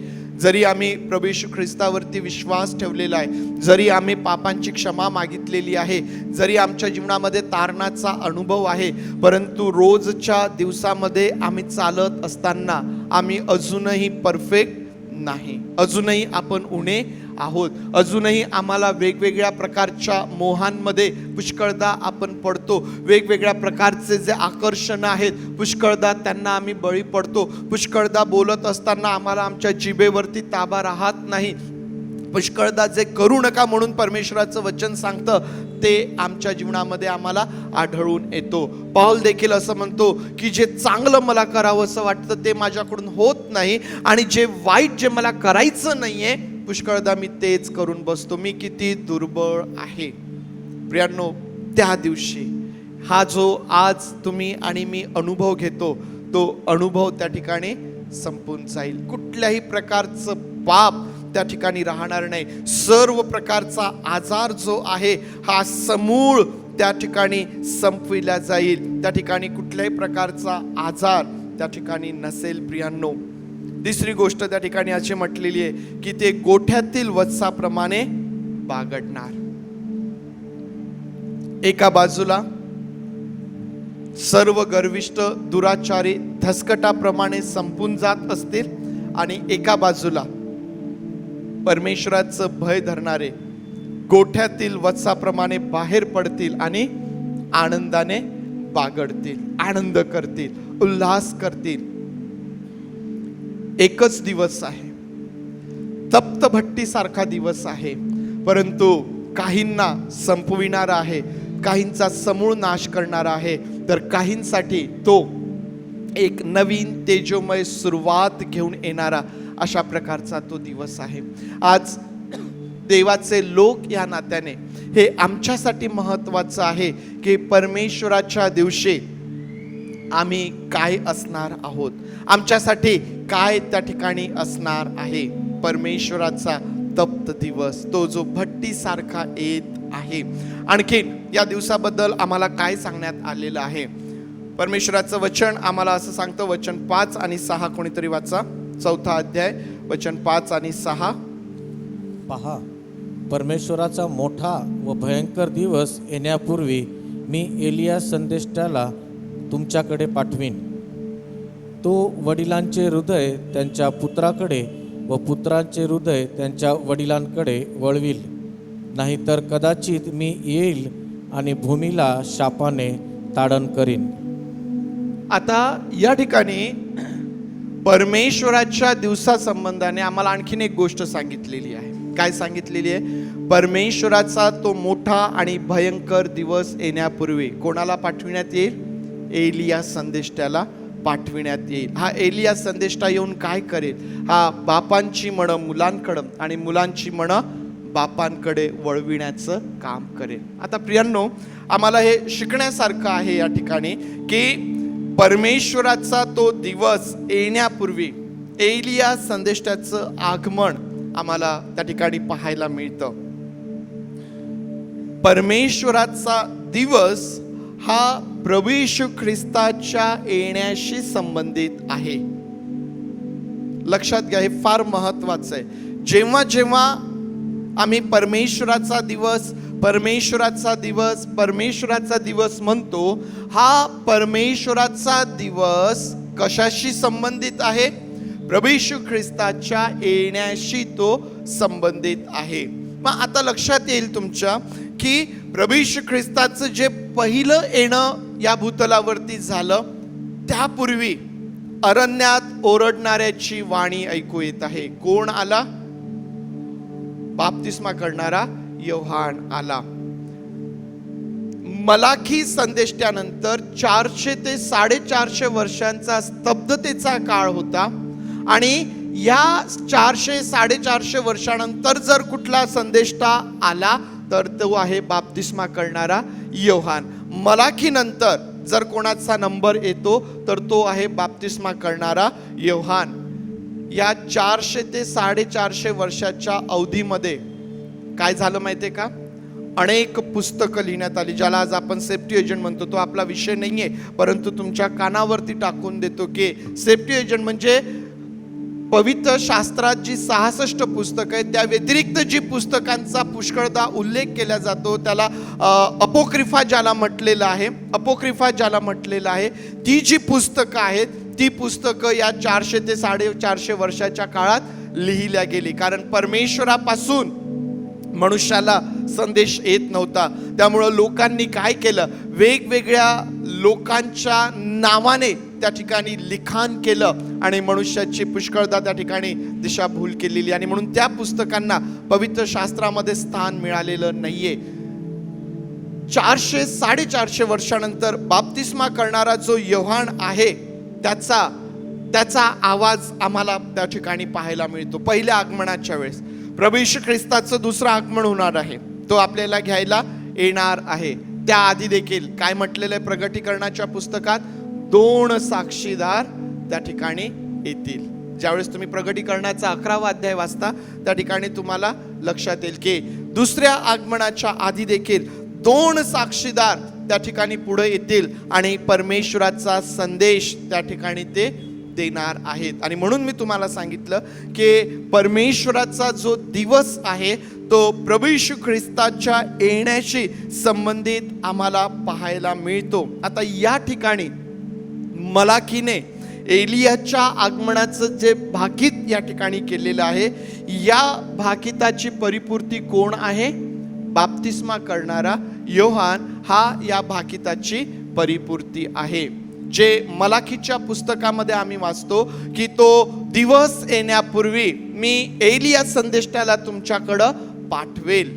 जरी आम्ही प्रभू येशू ख्रिस्तावरती विश्वास ठेवलेला आहे, जरी आम्ही पापांची क्षमा मागितलेली आहे, जरी आमच्या जीवनामध्ये तारणाचा अनुभव आहे, परंतु रोजच्या दिवसामध्ये आम्ही चालत असताना आम्ही अजूनही परफेक्ट नाही. अजूनही आपण उणे आहोत. अजूनही आम्हाला वेगवेगळ्या प्रकारच्या मोहांमध्ये पुष्कळदा आपण पडतो. वेगवेगळ्या प्रकारचे जे आकर्षण आहेत, पुष्कळदा त्यांना आम्ही बळी पडतो. पुष्कळदा बोलत असताना आम्हाला आमच्या जिभेवरती ताबा राहत नाही. पुष्कळदा जे करू नका म्हणून परमेश्वराचं वचन सांगतं ते आमच्या जीवनामध्ये आम्हाला आढळून येतो. पौल देखील असं म्हणतो की जे चांगलं मला करावं असं वाटतं ते माझ्याकडून होत नाही, आणि जे वाईट जे मला करायचं नाहीये, पुष्कळदा मी तेच करून बसतो. मी किती दुर्बळ आहे. प्रियांनो, त्या दिवशी हा जो आज तुम्ही आणि मी अनुभव घेतो, तो अनुभव त्या ठिकाणी संपून जाईल. कुठल्याही प्रकारचं पाप त्या ठिकाणी राहणार नाही. सर्व प्रकारचा आजार जो आहे हा समूळ त्या ठिकाणी संपविला जाईल. त्या ठिकाणी कुठल्याही प्रकारचा आजार त्या ठिकाणी नसेल. प्रियांनो, तिसरी गोष्ट त्या ठिकाणी अशी म्हटलेली आहे की ते गोठ्यातील वत्साप्रमाणे बागडणार. एका बाजूला सर्व गर्विष्ठ, दुराचारी धसकटाप्रमाणे संपून जात असतील, आणि एका बाजूला परमेश्वराचं भय धरणारे गोठ्यातील वत्साप्रमाणे बाहेर पडतील आणि आनंदाने बागडतील, आनंद करतील, उल्हास करतील. एकच दिवस आहे, तप्त भट्टीसारखा दिवस आहे, परंतु काहींना संपविणारा आहे, काहींचा समूळ नाश करणारा आहे, तर काहींसाठी तो एक नवीन तेजोमय सुरुवात घेऊन येणारा अशा प्रकारचा तो दिवस आहे. आज देवाचे लोक या नात्याने हे आमच्यासाठी महत्त्वाचं आहे की परमेश्वराच्या दिवशी आम्ही काय असणार आहोत, आमच्यासाठी काय त्या ठिकाणी असणार आहे. परमेश्वराचा तप्त दिवस, तो जो भट्टीसारखा येत आहे. आणखीन या दिवसाबद्दल आम्हाला काय सांगण्यात आलेलं आहे? परमेश्वराचं वचन आम्हाला असं सांगतं, वचन 5 आणि 6 कोणीतरी वाचा. 4 अध्याय वचन 5 आणि 6. पहा, परमेश्वराचा मोठा व भयंकर दिवस येण्यापूर्वी मी एलिया संदेष्टाला तुमच्याकडे पाठवीन. तो वडिलांचे हृदय त्यांच्या पुत्राकडे व पुत्रांचे हृदय त्यांच्या वडिलांकडे वळविल. नाहीतर कदाचित मी येईल आणि भूमीला शापाने ताडण करीन. आता या ठिकाणी परमेश्वराच्या दिवसासंबंधाने आम्हाला आणखीन एक गोष्ट सांगितलेली आहे. काय सांगितलेली आहे? परमेश्वराचा तो मोठा आणि भयंकर दिवस येण्यापूर्वी कोणाला पाठविण्यात येईल? एलिया संदेष्टाला पाठविण्यात येईल. हा एलिया संदेष्टा येऊन काय करेल? हा बापांची मनं मुलांकडं आणि मुलांची मनं बापांकडे वळविण्याचं काम करेल. आता प्रियांनो, आम्हाला हे शिकण्यासारखं आहे या ठिकाणी की परमेश्वराचा तो दिवस येण्यापूर्वी एलिया संदेष्टाचं आगमन आम्हाला त्या ठिकाणी पाहायला मिळतं. परमेश्वराचा दिवस हा प्रभू येशू ख्रिस्ताच्या येण्याशी संबंधित आहे. लक्षात घ्या, हे फार महत्वाचं आहे. जेव्हा जेव्हा आम्ही परमेश्वराचा दिवस परमेश्वराचा दिवस परमेश्वराचा दिवस म्हणतो, हा परमेश्वराचा दिवस कशाशी संबंधित आहे? प्रभू येशू ख्रिस्ताच्या येण्याशी तो संबंधित आहे. मग आता लक्षात येईल तुमच्या की प्रभू येशू ख्रिस्ताचं जे पहिलं येणं या भूतलावरती झालं, त्यापूर्वी अरण्यात ओरडणाऱ्याची वाणी ऐकू येत आहे. कोण आला? बाप्तिस्मा करणारा योहान आला. मलाकी संदेष्ट्यानंतर 400 ते 450 वर्षांचा स्तब्धतेचा काळ होता आणि या 400-450 वर्षानंतर जर कुठला संदेष्टा आला तर तो आहे बाप्तिस्मा करणारा योहान. मलाकी नंतर जर कोणाचा नंबर येतो तर तो आहे बाप्तिस्मा करणारा योहान. या 400 ते 450 वर्षाच्या अवधीमध्ये काय झालं माहितीये का? अनेक पुस्तकं लिहिण्यात आली, ज्याला आज आपण सेप्ट्युएजंट म्हणतो. तो आपला विषय नाहीये, परंतु तुमच्या कानावरती टाकून देतो की सेप्ट्युएजंट म्हणजे पवित्र शास्त्रात जी 66 पुस्तकं आहेत त्या व्यतिरिक्त जी पुस्तकांचा पुष्कळदा उल्लेख केला जातो त्याला अपोक्रिफा ज्याला म्हटलेलं आहे, अपोक्रिफा ज्याला म्हटलेलं आहे, ती जी पुस्तकं आहेत ती पुस्तकं या 400 ते 450 वर्षाच्या काळात लिहिल्या गेली. कारण परमेश्वरापासून मनुष्याला संदेश येत नव्हता. त्यामुळं लोकांनी काय केलं? वेगवेगळ्या लोकांच्या नावाने त्या ठिकाणी लिखाण केलं आणि मनुष्याची पुष्कळदा त्या ठिकाणी दिशाभूल केलेली, आणि म्हणून त्या पुस्तकांना पवित्र शास्त्रामध्ये स्थान मिळालेलं नाहीये. 400-450 वर्षानंतर बाप्तिस्मा करणारा जो योहान आहे त्याचा आवाज आम्हाला त्या ठिकाणी पाहायला मिळतो. पहिल्या आगमनाच्या वेळेस प्रभू येशू ख्रिस्ताचं दुसरं आगमन होणार आहे, तो आपल्याला घ्यायला येणार आहे. त्याआधी देखील काय म्हटलेलं आहे प्रगटीकरणाच्या पुस्तकात? 2 साक्षीदार त्या ठिकाणी येतील. ज्यावेळेस तुम्ही प्रगटीकरणाचा 11वा अध्याय वाचता त्या ठिकाणी तुम्हाला लक्षात येईल की दुसऱ्या आगमनाच्या आधी देखील 2 साक्षीदार त्या ठिकाणी पुढे येतील आणि परमेश्वराचा संदेश त्या ठिकाणी ते देणार आहेत. आणि म्हणून मी तुम्हाला सांगितलं की परमेश्वराचा जो दिवस आहे तो प्रभू येशू ख्रिस्ताच्या येण्याशी संबंधित आम्हाला पाहायला मिळतो. आता या ठिकाणी मलाकीने एलियाच्या आगमनाचं जे भाकीत या ठिकाणी केलेलं आहे, या भाकिताची परिपूर्ती कोण आहे? बाप्तिस्मा करणारा योहान हा या भाकिताची परिपूर्ती आहे. जे मलाकीच्या पुस्तकामध्ये आम्ही वाचतो की तो दिवस येण्यापूर्वी मी एलिया संदेष्टाला तुमच्याकडं पाठवेल.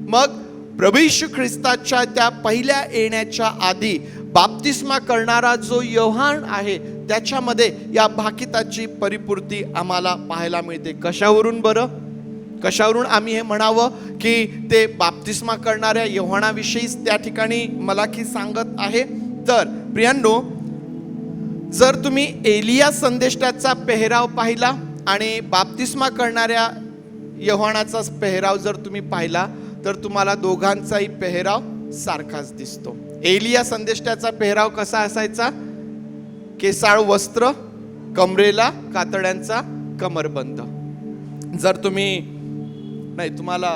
मग प्रभू येशू ख्रिस्ताच्या त्या पहिल्या येण्याच्या आधी बाप्तिस्मा करणारा जो योहान आहे त्याच्यामध्ये या भाकिताची परिपूर्ती आम्हाला पाहायला मिळते. कशावरून बरं? कशावरून आम्ही हे म्हणावं की ते बाप्तिस्मा करणाऱ्या योहानाविषयीच त्या ठिकाणी मलाकी सांगत आहे? तर प्रियांनो, जर तुम्ही एलिया संदेष्टाचा पेहराव पाहिला आणि बाप्तिस्मा करणाऱ्या योहानाचा पेहराव जर तुम्ही पाहिला तर तुम्हाला दोघांचाही पेहराव सारखाच दिसतो. एलिया संदेष्टाचा पेहराव कसा असायचा? केसाळ वस्त्र, कमरेला कातड्यांचा कमरबंद. जर तुम्ही नाही, तुम्हाला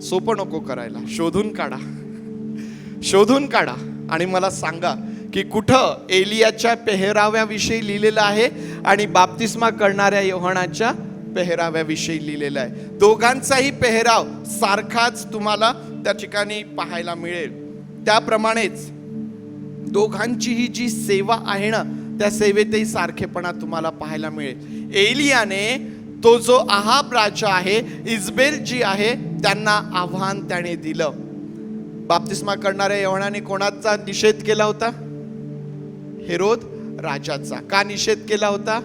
सोपं नको करायला, शोधून काढा आणि मला सांगा की कुठं एलियाच्या पेहराव्याविषयी लिहिलेलं आहे आणि बाप्तिस्मा करणाऱ्या योहानाच्या पेहराव्याविषयी लिहिलेलं आहे. दोघांचाही पेहराव सारखाच तुम्हाला त्या ठिकाणी पाहायला मिळेल. त्याप्रमाणेच दोघांची ही जी सेवा आहे ना, त्या सेवेतही सारखेपणा तुम्हाला पाहायला मिळेल. एलियाने तो जो आहाब राजा आहे, इजबेल जी आहे, त्यांना आव्हान त्याने दिलं. बाप्तिस्मा करणाऱ्या योहानाने कोणाचा निषेध केला होता? हेरोद राजाचा. का निषेध केला होता?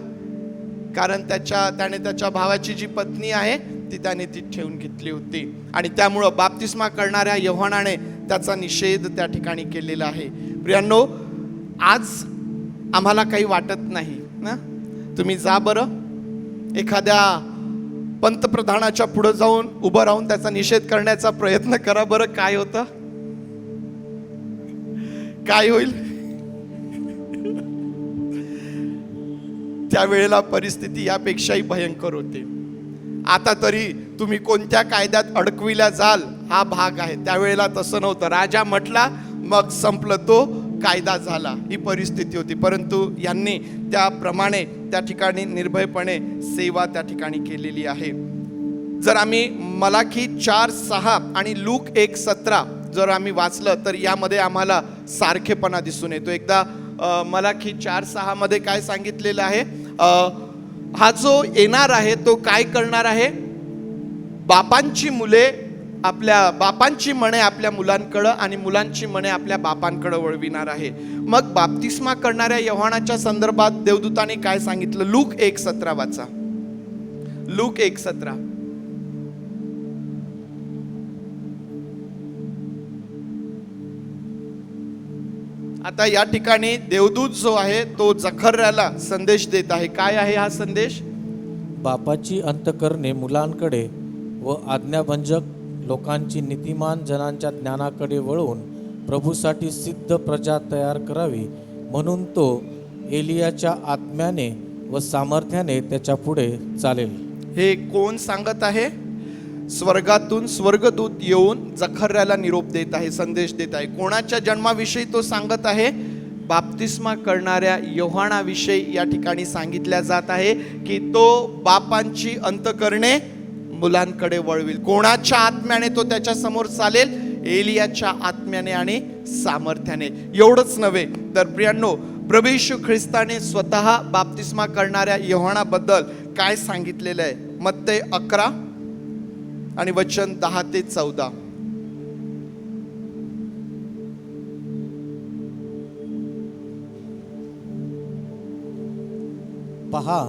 कारण त्याने त्याच्या भावाची जी पत्नी आहे ती त्याने ठेवून घेतली होती आणि त्यामुळं बाप्तिस्मा करणाऱ्या योहानाने त्याचा निषेध त्या ठिकाणी केलेला आहे. प्रियांनो, आज आम्हाला काही वाटत नाही ना. तुम्ही जा बरं एखाद्या पंतप्रधानाच्या पुढे जाऊन उभं राहून त्याचा निषेध करण्याचा प्रयत्न करा बरं. काय होतं? काय होईल? त्यावेळेला परिस्थिती यापेक्षाही भयंकर होते. आता तरी तुम्ही कोणत्या कायद्यात अडकविल्या जाल हा भाग आहे. त्यावेळेला तसं नव्हतं. राजा म्हटला मग संपलं, तो कायदा झाला, ही परिस्थिती होती, परंतु यांनी त्याप्रमाणे त्या ठिकाणी निर्भयपणे सेवा त्या ठिकाणी केलेली आहे. जर आम्ही मलाकी 4:6 आणि लूक 1:17 जर आम्ही वाचलं तर यामध्ये आम्हाला सारखेपणा दिसून येतो. एकदा मलाकी 4:6 मध्ये काय सांगितलेलं आहे, हा जो येणार आहे तो काय करणार आहे, बापांची मने आपल्या मुलांकडं आणि मुलांची मने आपल्या बापांकडे वळविणार आहे. मग बाप्तिस्मा करणाऱ्या योहानाच्या संदर्भात देवदूताने काय सांगितलं, लूक 1:17 वाचा. लूक 1:17. आता या ठिकाणी देवदूत जो आहे तो जखर्याला संदेश देत आहे. काय आहे हा संदेश? बापाची अंतकरणे मुलांकडे व आज्ञाभंजक लोकांची नीतिमान जनांच्या ज्ञानाकडे वळवून प्रभूसाठी सिद्ध प्रजा तयार करावी, म्हणून तो एलियाच्या आत्म्याने व सामर्थ्याने त्याच्या पुढे चालेल. हे कोण सांगत आहे? स्वर्गातून स्वर्गदूत येऊन जखर्याला निरोप देत आहे, संदेश देत आहे. कोणाच्या जन्माविषयी तो सांगत आहे? बाप्तिस्मा करणाऱ्या योहानाविषयी या ठिकाणी सांगितल्या जात आहे की तो बापांची अंतकरणे मुलांकडे वळविल. कोणाच्या आत्म्याने तो त्याच्या समोर चालेल? एलियाच्या आत्म्याने आणि सामर्थ्याने. एवढंच नव्हे तर प्रियांनो, प्रभू येशू ख्रिस्ताने स्वतः बाप्तिस्मा करणाऱ्या योहानाबद्दल काय सांगितलेलं आहे? मत्ते 11 आणि वचन 10 ते 14. पहा,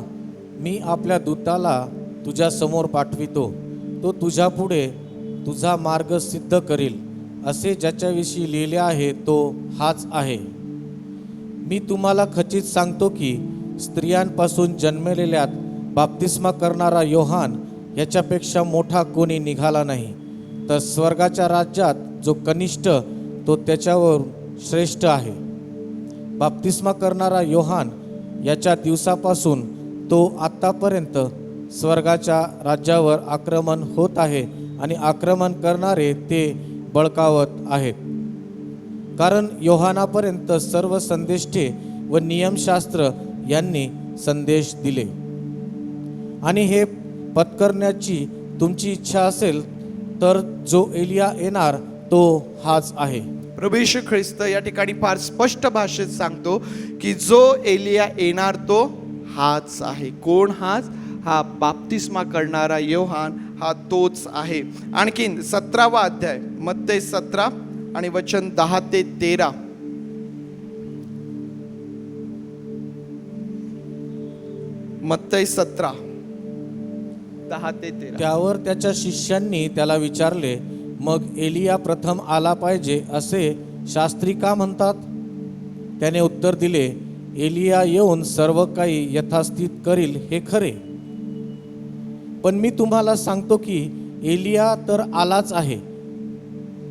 मी आपल्या दूताला तुझ्या समोर पाठवितो, तो तुझ्या पुढे तुझा मार्ग सिद्ध करील, असे ज्याच्याविषयी लिहिले आहे तो हाच आहे. मी तुम्हाला खचित सांगतो की स्त्रियांपासून जन्मलेल्यात बाप्तिस्मा करणारा योहान याच्यापेक्षा मोठा कोणी निघाला नाही, तर स्वर्गाच्या राज्यात जो कनिष्ठ तो त्याच्यावर श्रेष्ठ आहे. बाप्तिस्मा करणारा योहान याच्या दिवसापासून तो आत्तापर्यंत स्वर्गाच्या राज्यावर आक्रमण होत आहे आणि आक्रमण करणारे ते बळकावत आहेत. कारण योहानापर्यंत सर्व संदेष्टे व नियमशास्त्र यांनी संदेश दिले, आणि हे पत्करण्याची तुमची इच्छा असेल तर जो एलिया येणार तो हाच आहे. प्रभू येशू ख्रिस्त या ठिकाणी फार स्पष्ट भाषेत सांगतो की जो एलिया येणार तो हाच आहे. कोण हाच? हा बाप्तिस्मा करणारा योहान, हा तोच आहे. आणखीन 17वा अध्याय मत्ते 17 आणि वचन 10 ते 13. मत्ते 17 10 ते 13. त्यावर त्याच्या शिष्यांनी त्याला विचारले, मग एलिया प्रथम आला पाहिजे असे शास्त्री का म्हणतात? त्याने उत्तर दिले, एलिया येऊन सर्व काही यथास्थित करील हे खरे, पण मी तुम्हाला सांगतो की एलिया तर आलाच आहे,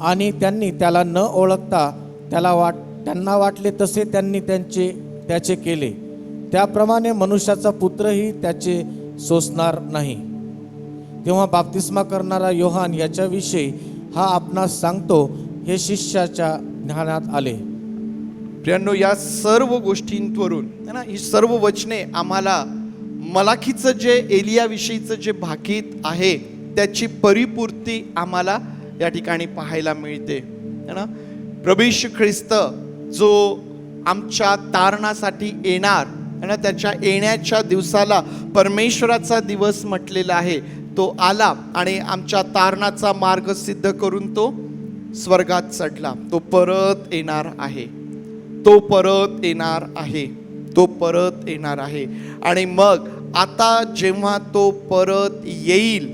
आणि त्यांनी त्याला न ओळखता त्यांना वाटले तसे त्यांनी त्याचे केले. त्याप्रमाणे मनुष्याचा पुत्रही त्याचे सोसणार नाही. तेव्हा बाप्तिस्मा करणारा योहान याच्याविषयी हा आपणास सांगतो हे शिष्याच्या ध्यानात आले. प्रियांनो, या सर्व गोष्टींवरून है ना, ही सर्व वचने आम्हाला मलाखीचं जे एलियाविषयीचं जे भाकीत आहे त्याची परिपूर्ती आम्हाला या ठिकाणी पाहायला मिळते है ना. प्रभू येशू ख्रिस्त जो आमच्या तारणासाठी येणार है ना, त्याच्या येण्याच्या दिवसाला परमेश्वराचा दिवस म्हटलेला आहे. तो आला आणि आमच्या तारणाचा मार्ग सिद्ध करून तो स्वर्गात चढला. तो परत येणार आहे, तो परत येणार आहे, तो परत येणार आहे. आणि मग आता जेव्हा तो परत येईल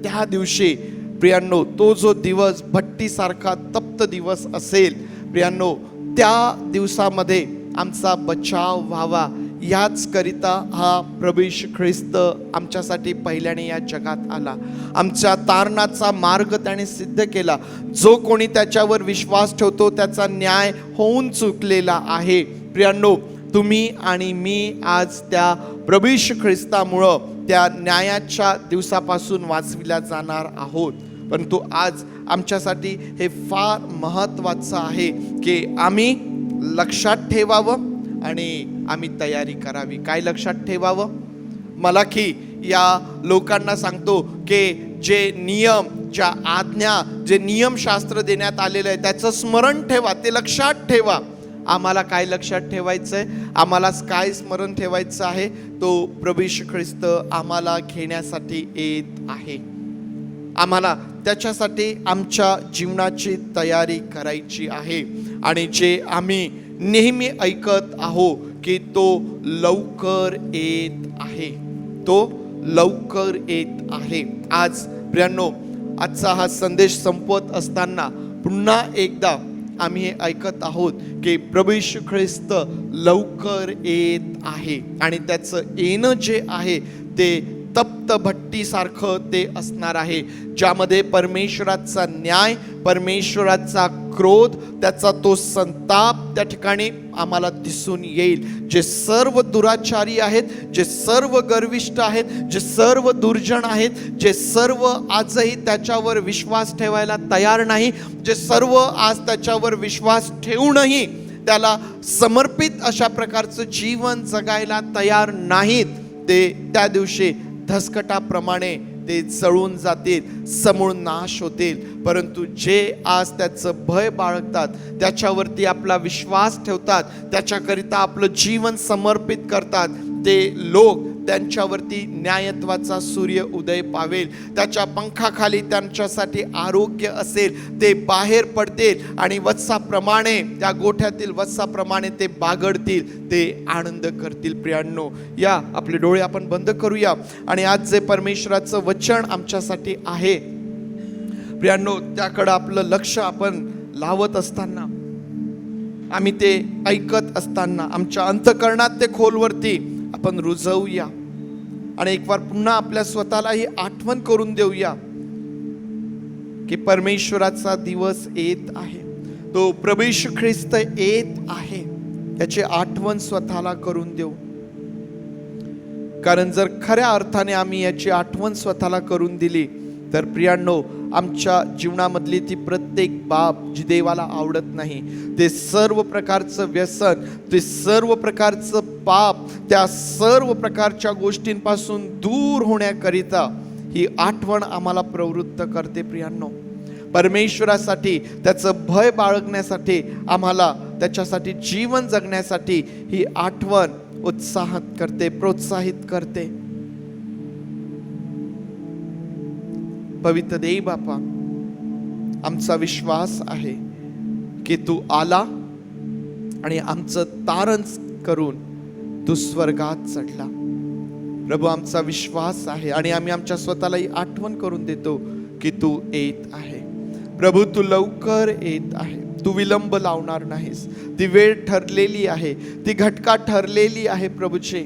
त्या दिवशी प्रियांनो, तो जो दिवस भट्टीसारखा तप्त दिवस असेल प्रियांनो, त्या दिवसामध्ये आमचा बचाव व्हावा याच करिता हा प्रभू येशू ख्रिस्त आमच्यासाठी पहिल्याने या जगात आला. आमच्या तारणाचा मार्ग त्याने सिद्ध केला. जो कोणी त्याच्यावर विश्वास ठेवतो त्याचा न्याय होऊन चुकलेला आहे. प्रियांनो, तुम्ही आणि मी आज त्या प्रभू येशू ख्रिस्तामुळं त्या न्यायाच्या दिवसापासून वाचविल्या जाणार आहोत. परंतु आज आमच्यासाठी हे फार महत्त्वाचं आहे की आम्ही लक्षात ठेवावं आणि आम्ही तयारी करावी. काय लक्षात ठेवावं? मलाकी या लोकांना सांगतो की जे नियम, ज्या आज्ञा, जे नियमशास्त्र देण्यात आलेलं आहे त्याचं स्मरण ठेवा, ते लक्षात ठेवा. आम्हाला काय लक्षात ठेवायचंय? आम्हाला काय स्मरण ठेवायचं आहे? तो प्रभू येशू ख्रिस्त आम्हाला घेण्यासाठी येत आहे. आम्हाला त्याच्यासाठी आमच्या जीवनाची तयारी करायची आहे. आणि जे आम्ही नेहमी ऐकत आहो की तो लवकर येत आहे, तो लवकर येत आहे. आज प्रियांनो, आजचा हा संदेश संपवत असताना पुन्हा एकदा आम्ही हे ऐकत आहोत की प्रभू येशू ख्रिस्त लवकर येत आहे. आणि त्याचं येणं जे आहे ते तप्त भट्टीसारखं ते असणार आहे, ज्यामध्ये परमेश्वराचा न्याय, परमेश्वराचा क्रोध, त्याचा तो संताप त्या ठिकाणी आम्हाला दिसून येईल. जे सर्व दुराचारी आहेत, जे सर्व गर्विष्ठ आहेत, जे सर्व दुर्जन आहेत, जे सर्व आजही त्याच्यावर विश्वास ठेवायला तयार नाही, जे सर्व आज त्याच्यावर विश्वास ठेवूनही त्याला समर्पित अशा प्रकारचं जीवन जगायला तयार नाहीत, ते त्या दिवशी धसकटाप्रमाणे ते जळून जातील, समूळ नाश होतील. परंतु जे आज त्याचं भय बाळगतात, त्याच्यावरती आपला विश्वास ठेवतात, त्याच्याकरिता आपलं जीवन समर्पित करतात, ते लोक त्यांच्यावरती न्यायत्वाचा सूर्य उदय पावेल. त्याच्या पंखाखाली त्यांच्यासाठी आरोग्य असेल. ते बाहेर पडतील आणि वत्साप्रमाणे, त्या गोठ्यातील वत्साप्रमाणे ते बागडतील, ते आनंद करतील. प्रियांनो, या आपले डोळे आपण बंद करूया आणि आज जे परमेश्वराचं वचन आमच्यासाठी आहे प्रियांनो, त्याकडं आपलं लक्ष आपण लावत असताना, आम्ही ते ऐकत असताना आमच्या अंतःकरणात ते खोलवरती आपण रुजवूया आणि एक वार पुन्हा आपल्या स्वतःलाही आठवण करून देऊया की परमेश्वराचा दिवस येत आहे, तो प्रभू येशू ख्रिस्त येत आहे, याची आठवण स्वतःला करून देऊ. कारण जर खऱ्या अर्थाने आम्ही याची आठवण स्वतःला करून दिली तर प्रियांनो, आमच्या जीवनामधली ती प्रत्येक बाब जी देवाला आवडत नाही, ते सर्व प्रकारचं व्यसन, ते सर्व प्रकारचं पाप, त्या सर्व प्रकारच्या गोष्टींपासून दूर होण्याकरिता ही आठवण आम्हाला प्रवृत्त करते. प्रियांनो, परमेश्वरासाठी, त्याचं भय बाळगण्यासाठी, आम्हाला त्याच्यासाठी जीवन जगण्यासाठी ही आठवण उत्साहित करते, प्रोत्साहित करते. पवित्र देव बापा, आमचा विश्वास आहे की तू आला आणि आमचं तारण करून तू स्वर्गात चढला. प्रभू, आमचा विश्वास आहे आणि आम्ही आमच्या स्वतःलाही आठवण करून देतो की तू येत आहे. प्रभू, तू लवकर येत आहे, तू विलंब लावणार नाहीस. ती वेळ ठरलेली आहे, ती घटका ठरलेली आहे. प्रभूचे,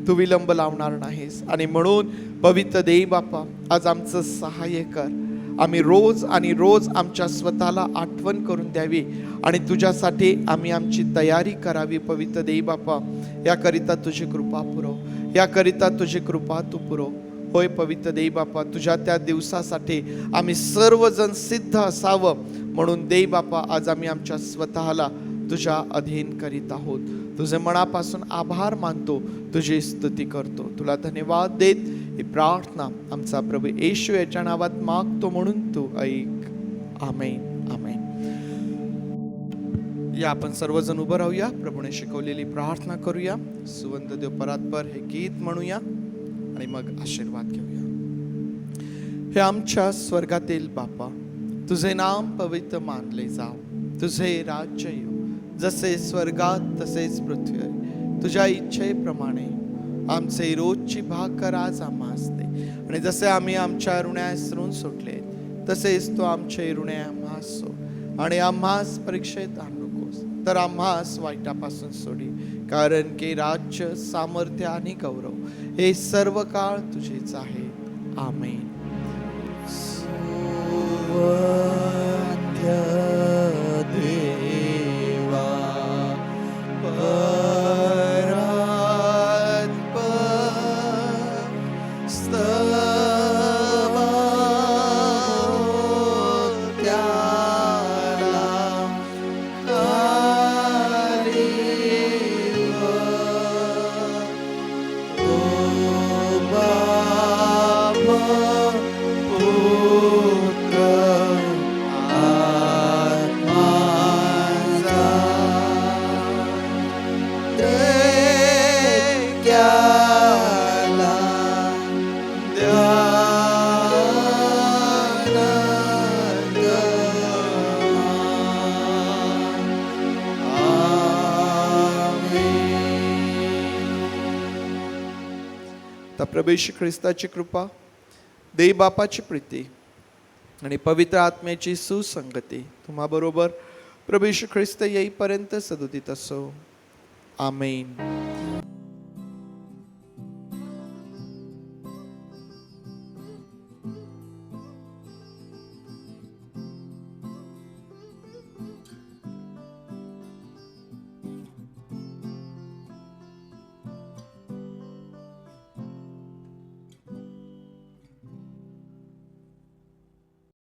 तू विलंब लावणार नाहीस. आणि म्हणून पवित्र देव बापा, आज आमचं सहाय्य कर. आम्ही रोज आणि रोज आमच्या स्वतःला आठवण करून द्यावी आणि तुझ्यासाठी आम्ही आमची तयारी करावी. पवित्र देव बापा, याकरिता तुझी कृपा पुरव, याकरिता तुझी कृपा तू पुरव. होय पवित्र देव बापा, तुझ्या त्या दिवसासाठी आम्ही सर्वजण सिद्ध असावं म्हणून देव बापा, आज आम्ही आमच्या स्वतःला तुझ्या अधीन करीत आहोत. तुझे मनापासून आभार मानतो, तुझी स्तुती करतो, तुला धन्यवाद देत ही प्रार्थना आमचा प्रभू येशू याच्या नावात मागतो म्हणून तू ऐक. आमेन, आमेन. या आपण सर्वजण उभं राहूया, प्रभूने शिकवलेली प्रार्थना करूया. सुवंत देव परात्पर हे गीत म्हणूया आणि मग आशीर्वाद घेऊया. हे आमच्या स्वर्गातील बापा, तुझे नाम पवित्र मानले जाव, तुझे राज्य येऊ, जसे स्वर्गात तसेच पृथ्वीवर. तुझ्या इच्छेप्रमाणे आमचे रोजची भाकर आज आम्हास दे, आणि जसे आम्ही आमच्या ऋण्यासरून सुटले तसेच तो आमचे ऋणे आम्हास सोड, आणि आम्हास परीक्षेत आणू नकोस, तर आम्हास वाईटापासून सोडी. कारण की राज्य, सामर्थ्य आणि गौरव हे सर्व काळ तुझेच आहे. आमेन. आता प्रभू येशू ख्रिस्ताची कृपा, देव बापाची प्रीती आणि पवित्र आत्म्याची सुसंगती तुम्हाबरोबर प्रभू येशू ख्रिस्त येईपर्यंत सदोदित असो. आमेन.